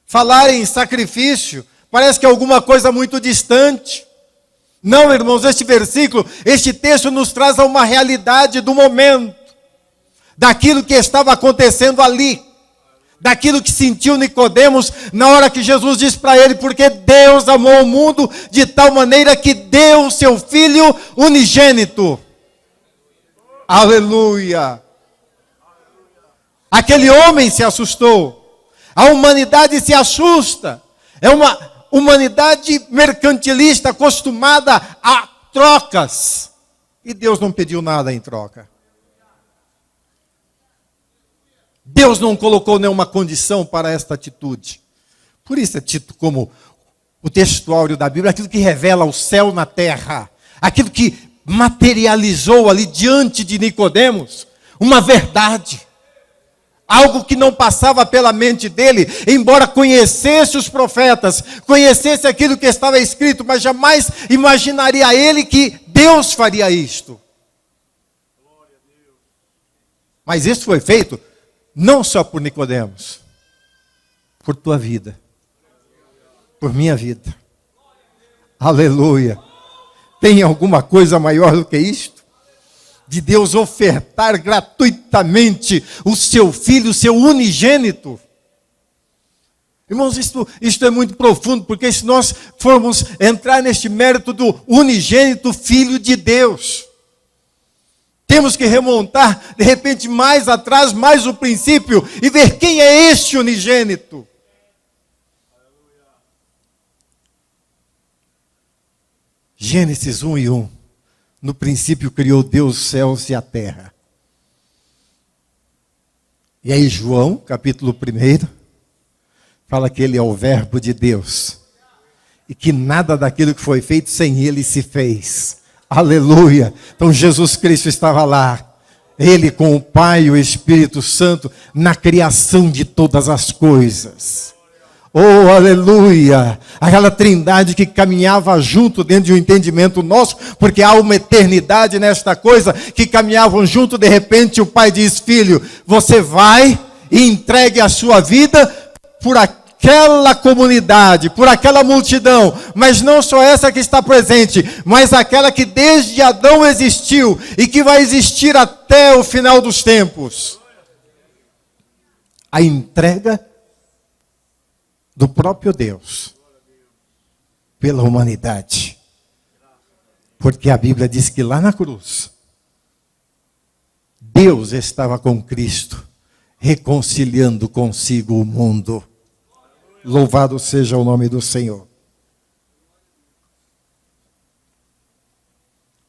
falar em sacrifício, parece que é alguma coisa muito distante. Não, irmãos, este versículo, este texto nos traz a uma realidade do momento, daquilo que estava acontecendo ali, daquilo que sentiu Nicodemos na hora que Jesus disse para ele, porque Deus amou o mundo de tal maneira que deu o seu Filho unigênito. Aleluia! Aquele homem se assustou. A humanidade se assusta. É uma humanidade mercantilista, acostumada a trocas. E Deus não pediu nada em troca. Deus não colocou nenhuma condição para esta atitude. Por isso é dito como o textuário da Bíblia, aquilo que revela o céu na terra, aquilo que materializou ali diante de Nicodemos uma verdade, algo que não passava pela mente dele, embora conhecesse os profetas, conhecesse aquilo que estava escrito, mas jamais imaginaria ele que Deus faria isto. Mas isso foi feito não só por Nicodemos, por tua vida, por minha vida. Aleluia. Tem alguma coisa maior do que isto? De Deus ofertar gratuitamente o seu Filho, o seu unigênito. Irmãos, isto é muito profundo, porque se nós formos entrar neste mérito do unigênito Filho de Deus, temos que remontar, de repente, mais atrás, mais o princípio, e ver quem é este unigênito. Gênesis 1:1. No princípio criou Deus os céus e a terra. E aí João, capítulo 1, fala que ele é o verbo de Deus. E que nada daquilo que foi feito sem ele se fez. Aleluia! Então Jesus Cristo estava lá. Ele com o Pai e o Espírito Santo na criação de todas as coisas. Oh, aleluia! Aquela trindade que caminhava junto dentro de um entendimento nosso, porque há uma eternidade nesta coisa, que caminhavam junto, de repente o Pai diz, filho, você vai e entregue a sua vida por aquela comunidade, por aquela multidão, mas não só essa que está presente, mas aquela que desde Adão existiu e que vai existir até o final dos tempos. A entrega do próprio Deus pela humanidade. Porque a Bíblia diz que lá na cruz, Deus estava com Cristo, reconciliando consigo o mundo. Louvado seja o nome do Senhor.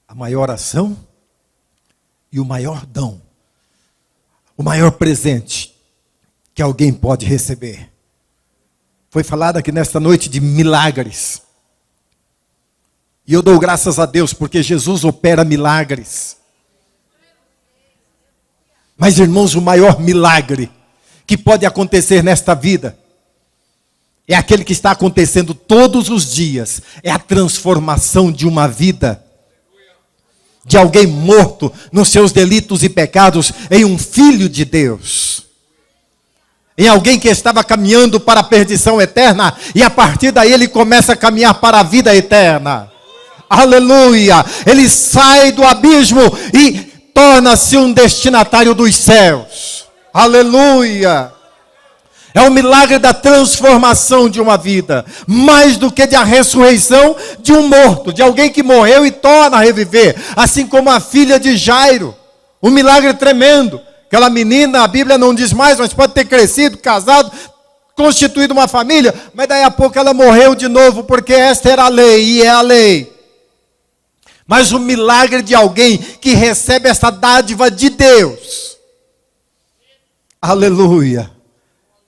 A maior ação e o maior dom, o maior presente que alguém pode receber. Foi falado aqui nesta noite de milagres. E eu dou graças a Deus porque Jesus opera milagres. Mas, irmãos, o maior milagre que pode acontecer nesta vida é aquele que está acontecendo todos os dias. É a transformação de uma vida, de alguém morto nos seus delitos e pecados, em um filho de Deus. Em alguém que estava caminhando para a perdição eterna, e a partir daí ele começa a caminhar para a vida eterna. Aleluia! Ele sai do abismo e torna-se um destinatário dos céus. Aleluia! É o milagre da transformação de uma vida, mais do que da ressurreição de um morto, de alguém que morreu e torna a reviver, assim como a filha de Jairo. Um milagre tremendo. Aquela menina, a Bíblia não diz mais, mas pode ter crescido, casado, constituído uma família, mas daí a pouco ela morreu de novo, porque esta era a lei, e é a lei. Mas o milagre de alguém que recebe essa dádiva de Deus, aleluia,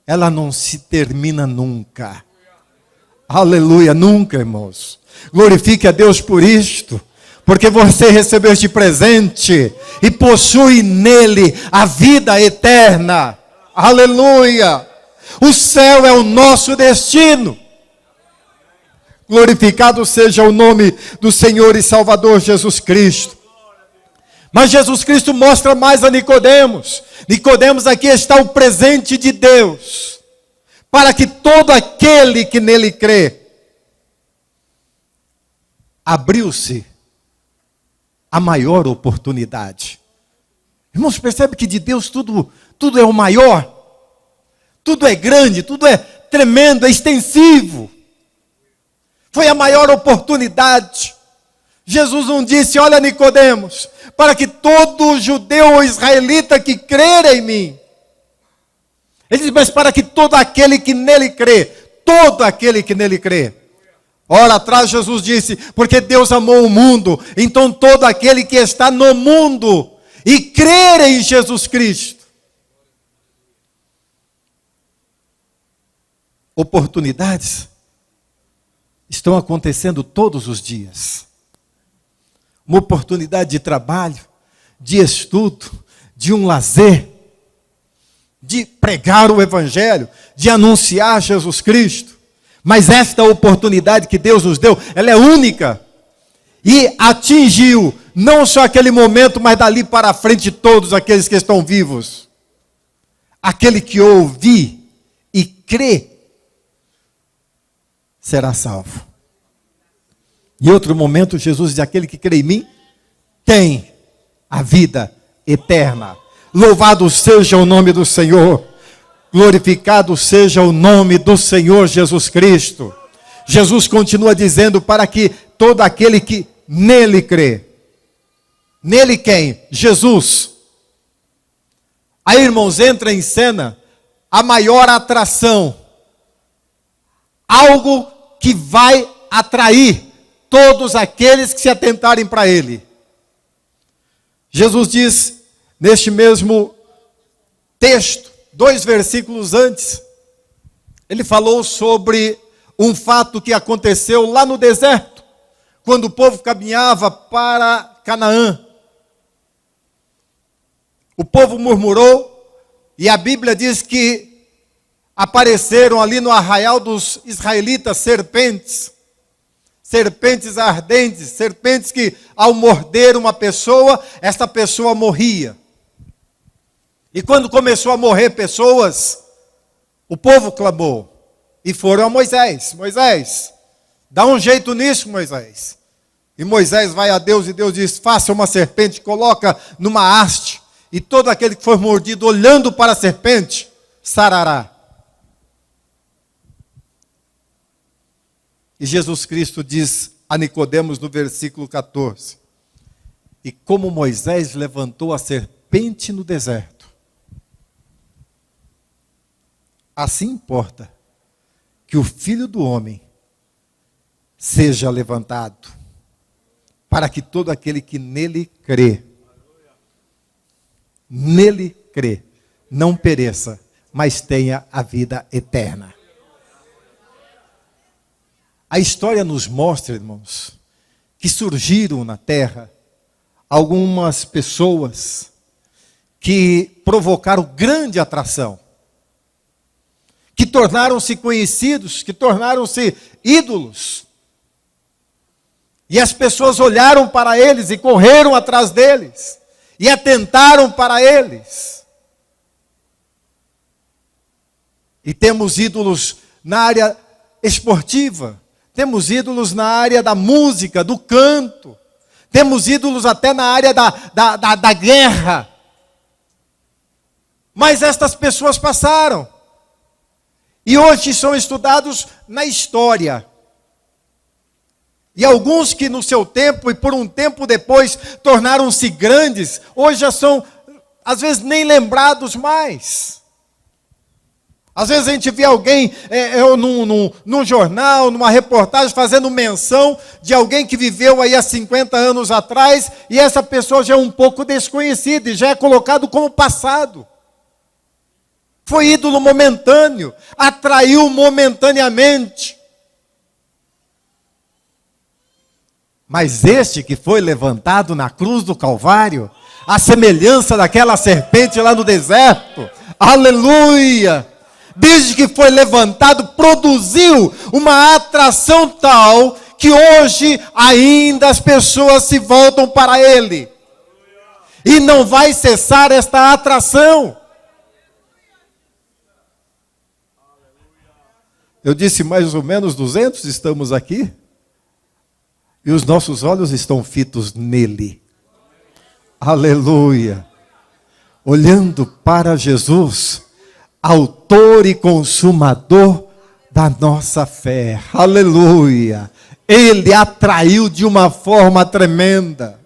ela não se termina nunca. Aleluia, nunca, irmãos. Glorifique a Deus por isto. Porque você recebeu este presente e possui nele a vida eterna. Aleluia! O céu é o nosso destino. Glorificado seja o nome do Senhor e Salvador Jesus Cristo. Mas Jesus Cristo mostra mais a Nicodemos. Nicodemos, aqui está o presente de Deus, para que todo aquele que nele crê. Abriu-se a maior oportunidade. Irmãos, percebe que de Deus tudo é o maior? Tudo é grande, tudo é tremendo, é extensivo. Foi a maior oportunidade. Jesus não disse: olha, Nicodemos, para que todo judeu ou israelita que crer em mim. Ele diz: mas para que todo aquele que nele crê, todo aquele que nele crê. Ora, atrás Jesus disse: porque Deus amou o mundo, então todo aquele que está no mundo e crer em Jesus Cristo. Oportunidades estão acontecendo todos os dias. Uma oportunidade de trabalho, de estudo, de um lazer, de pregar o Evangelho, de anunciar Jesus Cristo. Mas esta oportunidade que Deus nos deu, ela é única. E atingiu não só aquele momento, mas dali para frente todos aqueles que estão vivos. Aquele que ouvir e crê será salvo. Em outro momento, Jesus diz: aquele que crê em mim tem a vida eterna. Louvado seja o nome do Senhor. Glorificado seja o nome do Senhor Jesus Cristo. Jesus continua dizendo: para que todo aquele que nele crê. Nele quem? Jesus. Aí, irmãos, entra em cena a maior atração. Algo que vai atrair todos aqueles que se atentarem para ele. Jesus diz, neste mesmo texto, 2 versículos antes, ele falou sobre um fato que aconteceu lá no deserto, quando o povo caminhava para Canaã. O povo murmurou, e a Bíblia diz que apareceram ali no arraial dos israelitas serpentes ardentes, serpentes que ao morder uma pessoa, essa pessoa morria. E quando começou a morrer pessoas, o povo clamou, e foram a Moisés: Moisés, dá um jeito nisso, Moisés. E Moisés vai a Deus, e Deus diz: faça uma serpente, coloca numa haste, e todo aquele que for mordido olhando para a serpente, sarará. E Jesus Cristo diz a Nicodemos no versículo 14: e como Moisés levantou a serpente no deserto, assim importa que o Filho do Homem seja levantado, para que todo aquele que nele crê, não pereça, mas tenha a vida eterna. A história nos mostra, irmãos, que surgiram na terra algumas pessoas que provocaram grande atração, que tornaram-se conhecidos, que tornaram-se ídolos. E as pessoas olharam para eles e correram atrás deles, e atentaram para eles. E temos ídolos na área esportiva, temos ídolos na área da música, do canto, temos ídolos até na área da guerra. Mas estas pessoas passaram, e hoje são estudados na história. E alguns que no seu tempo e por um tempo depois tornaram-se grandes, hoje já são, às vezes, nem lembrados mais. Às vezes a gente vê alguém num jornal, numa reportagem, fazendo menção de alguém que viveu aí há 50 anos atrás, e essa pessoa já é um pouco desconhecida e já é colocado como passado. Foi ídolo momentâneo, atraiu momentaneamente. Mas este que foi levantado na cruz do Calvário, a semelhança daquela serpente lá no deserto, aleluia! Desde que foi levantado, produziu uma atração tal que hoje ainda as pessoas se voltam para ele. E não vai cessar esta atração. Eu disse mais ou menos 200, estamos aqui. E os nossos olhos estão fitos nele. Aleluia. Olhando para Jesus, autor e consumador da nossa fé. Aleluia! Ele atraiu de uma forma tremenda.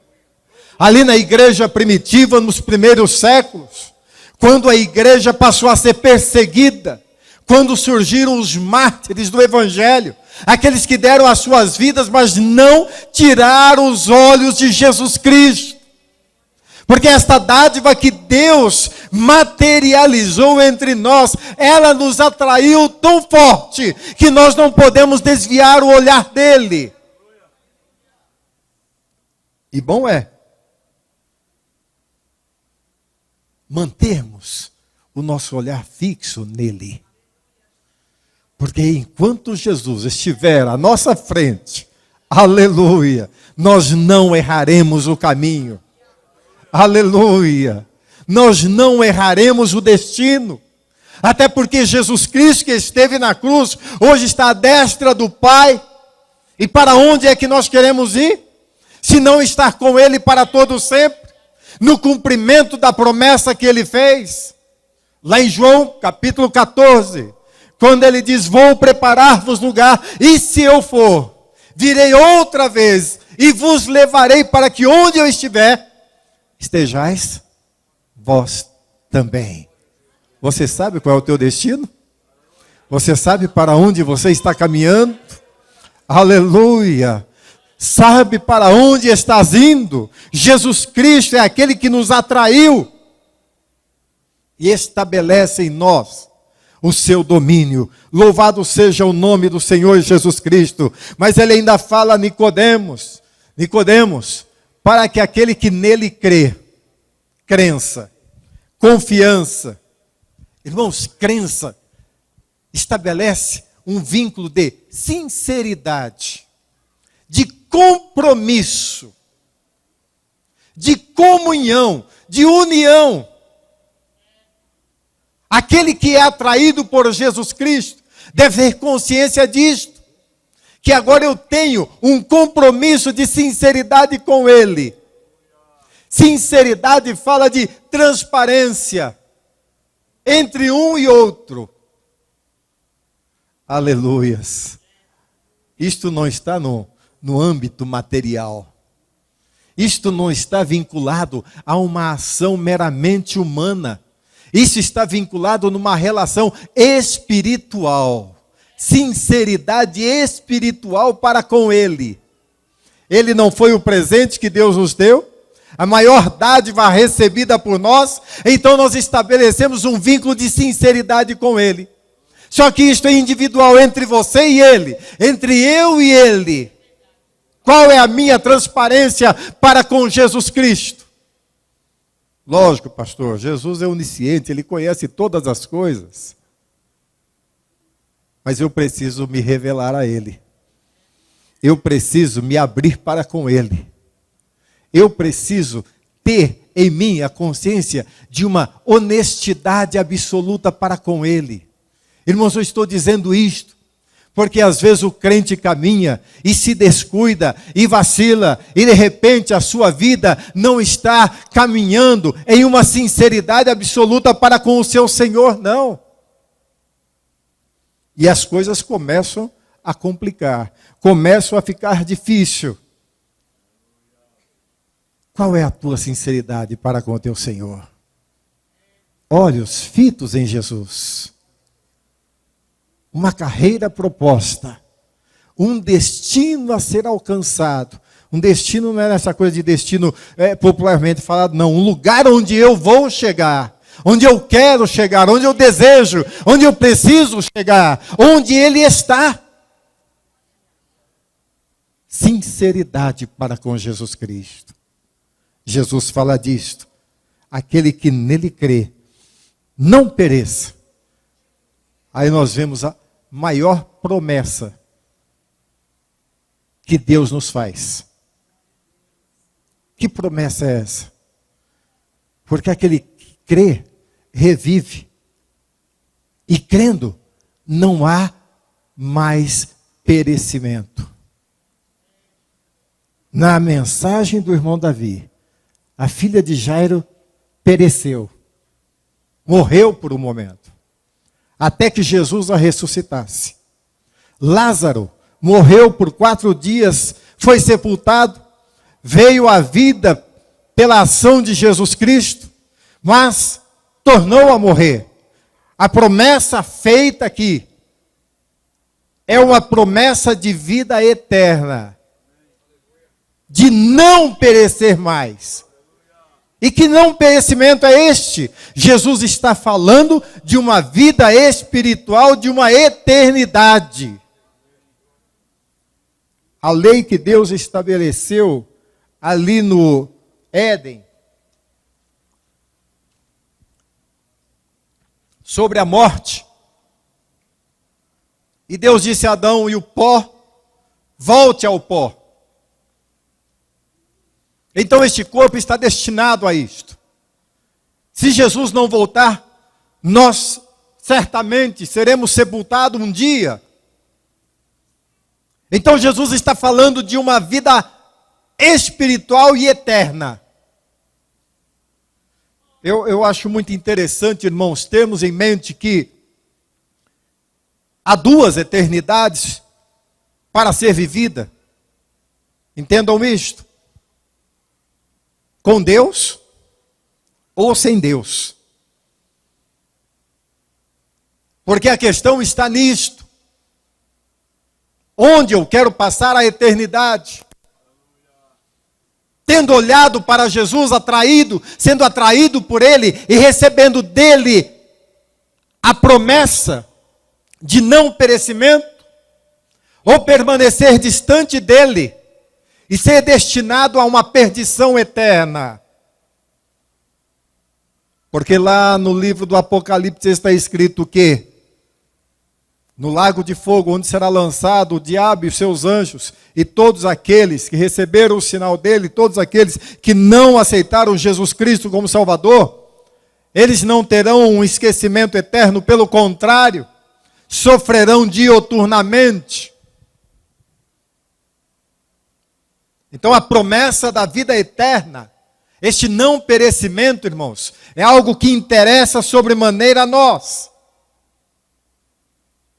Ali na igreja primitiva, nos primeiros séculos, quando a igreja passou a ser perseguida, quando surgiram os mártires do evangelho, aqueles que deram as suas vidas, mas não tiraram os olhos de Jesus Cristo. Porque esta dádiva que Deus materializou entre nós, ela nos atraiu tão forte, que nós não podemos desviar o olhar dele. E bom é mantermos o nosso olhar fixo nele. Porque enquanto Jesus estiver à nossa frente, aleluia, nós não erraremos o caminho. Aleluia! Nós não erraremos o destino. Até porque Jesus Cristo, que esteve na cruz, hoje está à destra do Pai. E para onde é que nós queremos ir? Se não estar com Ele para todo sempre, no cumprimento da promessa que Ele fez. Lá em João, capítulo 14, quando Ele diz, vou preparar-vos lugar, e se eu for, virei outra vez, e vos levarei para que onde eu estiver, estejais vós também. Você sabe qual é o teu destino? Você sabe para onde você está caminhando? Aleluia! Sabe para onde estás indo? Jesus Cristo é aquele que nos atraiu e estabelece em nós o seu domínio. Louvado seja o nome do Senhor Jesus Cristo. Mas ele ainda fala a Nicodemos, para que aquele que nele crê, crença, confiança. Irmãos, crença estabelece um vínculo de sinceridade, de compromisso, de comunhão, de união. Aquele que é atraído por Jesus Cristo deve ter consciência disto, que agora eu tenho um compromisso de sinceridade com Ele. Sinceridade fala de transparência entre um e outro. Aleluias. Isto não está no âmbito material. Isto não está vinculado a uma ação meramente humana. Isso está vinculado numa relação espiritual. Sinceridade espiritual para com Ele. Ele não foi o presente que Deus nos deu? A maior dádiva recebida por nós? Então nós estabelecemos um vínculo de sinceridade com Ele. Só que isto é individual entre você e Ele. Entre eu e Ele. Qual é a minha transparência para com Jesus Cristo? Lógico, pastor, Jesus é onisciente, Ele conhece todas as coisas. Mas eu preciso me revelar a Ele. Eu preciso me abrir para com Ele. Eu preciso ter em mim a consciência de uma honestidade absoluta para com Ele. Irmãos, eu estou dizendo isto porque às vezes o crente caminha e se descuida e vacila, e de repente a sua vida não está caminhando em uma sinceridade absoluta para com o seu Senhor, não. E as coisas começam a complicar, começam a ficar difícil. Qual é a tua sinceridade para com o teu Senhor? Olhos fitos em Jesus. Uma carreira proposta, um destino a ser alcançado. Um destino não é essa coisa de destino popularmente falado, não. Um lugar onde eu vou chegar, onde eu quero chegar, onde eu desejo, onde eu preciso chegar, onde Ele está. Sinceridade para com Jesus Cristo. Jesus fala disto. Aquele que nele crê, não pereça. Aí nós vemos a maior promessa que Deus nos faz. Que promessa é essa? Porque aquele que crê, revive. E crendo, não há mais perecimento. Na mensagem do irmão Davi, a filha de Jairo pereceu. Morreu por um momento. até que Jesus a ressuscitasse. Lázaro morreu por 4 dias, foi sepultado, veio à vida pela ação de Jesus Cristo, mas tornou a morrer. A promessa feita aqui é uma promessa de vida eterna, de não perecer mais. E que não perecimento é este? Jesus está falando de uma vida espiritual, de uma eternidade. A lei que Deus estabeleceu ali no Éden, sobre a morte. E Deus disse a Adão: e o pó, volte ao pó. Então este corpo está destinado a isto. Se Jesus não voltar, nós certamente seremos sepultados um dia. Então Jesus está falando de uma vida espiritual e eterna. Eu acho muito interessante, irmãos, termos em mente que há 2 eternidades para ser vivida. Entendam isto. Com Deus ou sem Deus. Porque a questão está nisto. Onde eu quero passar a eternidade? Tendo olhado para Jesus, sendo atraído por Ele e recebendo dele a promessa de não perecimento, ou permanecer distante dele e ser destinado a uma perdição eterna. Porque lá no livro do Apocalipse está escrito que no lago de fogo, onde será lançado o diabo e os seus anjos, e todos aqueles que receberam o sinal dele, todos aqueles que não aceitaram Jesus Cristo como Salvador, eles não terão um esquecimento eterno, pelo contrário, sofrerão dioturnamente. Então a promessa da vida eterna, este não perecimento, irmãos, é algo que interessa sobremaneira a nós.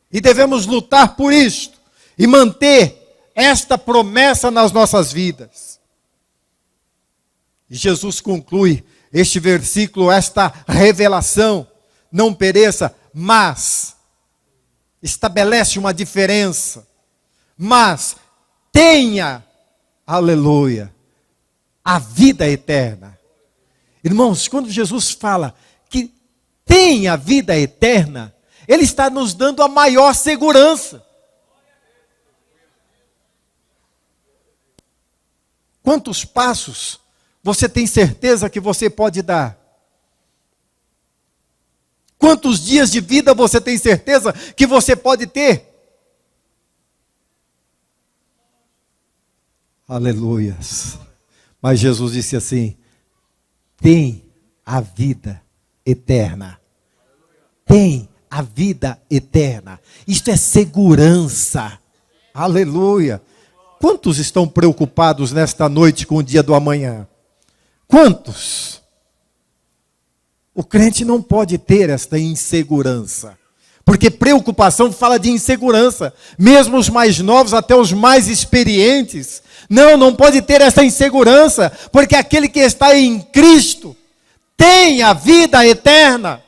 E devemos lutar por isto e manter esta promessa nas nossas vidas. E Jesus conclui este versículo, esta revelação: não pereça, mas estabelece uma diferença. Mas tenha, aleluia, a vida eterna. Irmãos, quando Jesus fala que tem a vida eterna, Ele está nos dando a maior segurança. Quantos passos você tem certeza que você pode dar? Quantos dias de vida você tem certeza que você pode ter? Aleluias. Mas Jesus disse assim: tem a vida eterna. Tem a vida eterna. Isto é segurança. Aleluia. Quantos estão preocupados nesta noite com o dia do amanhã? Quantos? O crente não pode ter esta insegurança. Porque preocupação fala de insegurança. Mesmo os mais novos, até os mais experientes. Não pode ter essa insegurança. Porque aquele que está em Cristo tem a vida eterna.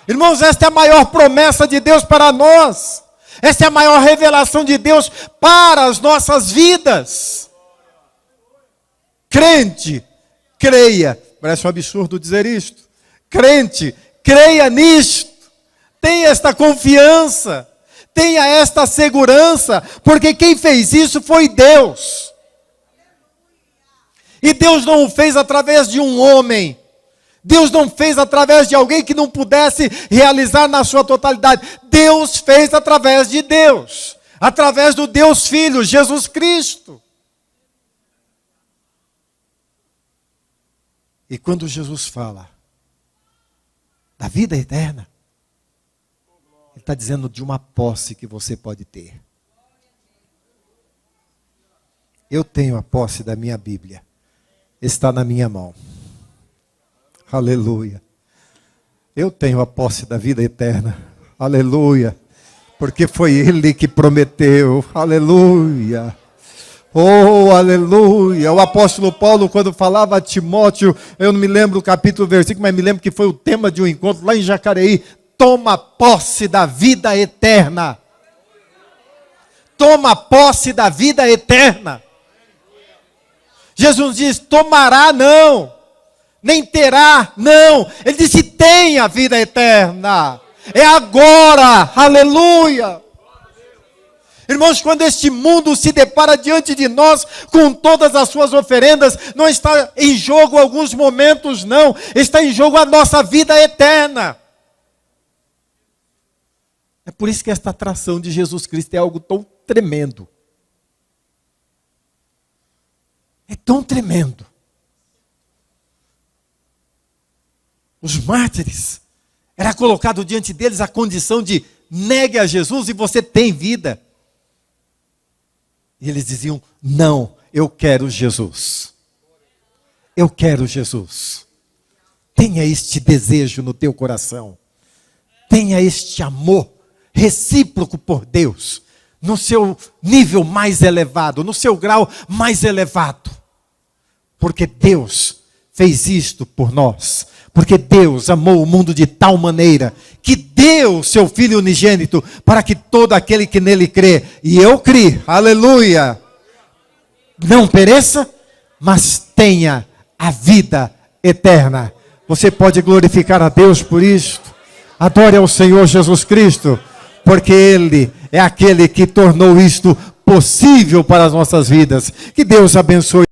Irmãos, esta é a maior promessa de Deus para nós. Esta é a maior revelação de Deus para as nossas vidas. Crente, creia. Parece um absurdo dizer isto. Crente, creia nisto. Tenha esta confiança. Tenha esta segurança. Porque quem fez isso foi Deus. E Deus não o fez através de um homem. Deus não fez através de alguém que não pudesse realizar na sua totalidade. Deus fez através de Deus. Através do Deus Filho, Jesus Cristo. E quando Jesus fala da vida eterna, Ele está dizendo de uma posse que você pode ter. Eu tenho a posse da minha Bíblia. Está na minha mão. Aleluia. Eu tenho a posse da vida eterna. Aleluia. Porque foi Ele que prometeu. Aleluia. Oh, aleluia. O apóstolo Paulo, quando falava a Timóteo, eu não me lembro o capítulo, o versículo, mas me lembro que foi o tema de um encontro lá em Jacareí. Toma posse da vida eterna. Toma posse da vida eterna. Jesus diz, tomará não, nem terá não. Ele disse, tem a vida eterna. É agora, aleluia. Irmãos, quando este mundo se depara diante de nós, com todas as suas oferendas, não está em jogo alguns momentos, não. Está em jogo a nossa vida eterna. É por isso que esta atração de Jesus Cristo é algo tão tremendo. É tão tremendo. Os mártires, era colocado diante deles a condição de negue a Jesus e você tem vida. E eles diziam, não, eu quero Jesus. Eu quero Jesus. Tenha este desejo no teu coração. Tenha este amor recíproco por Deus. No seu nível mais elevado, no seu grau mais elevado. Porque Deus fez isto por nós. Porque Deus amou o mundo de tal maneira que deu seu Filho unigênito para que todo aquele que nele crê, e eu criei, aleluia, não pereça, mas tenha a vida eterna. Você pode glorificar a Deus por isto. Adore ao Senhor Jesus Cristo, porque Ele é aquele que tornou isto possível para as nossas vidas. Que Deus abençoe.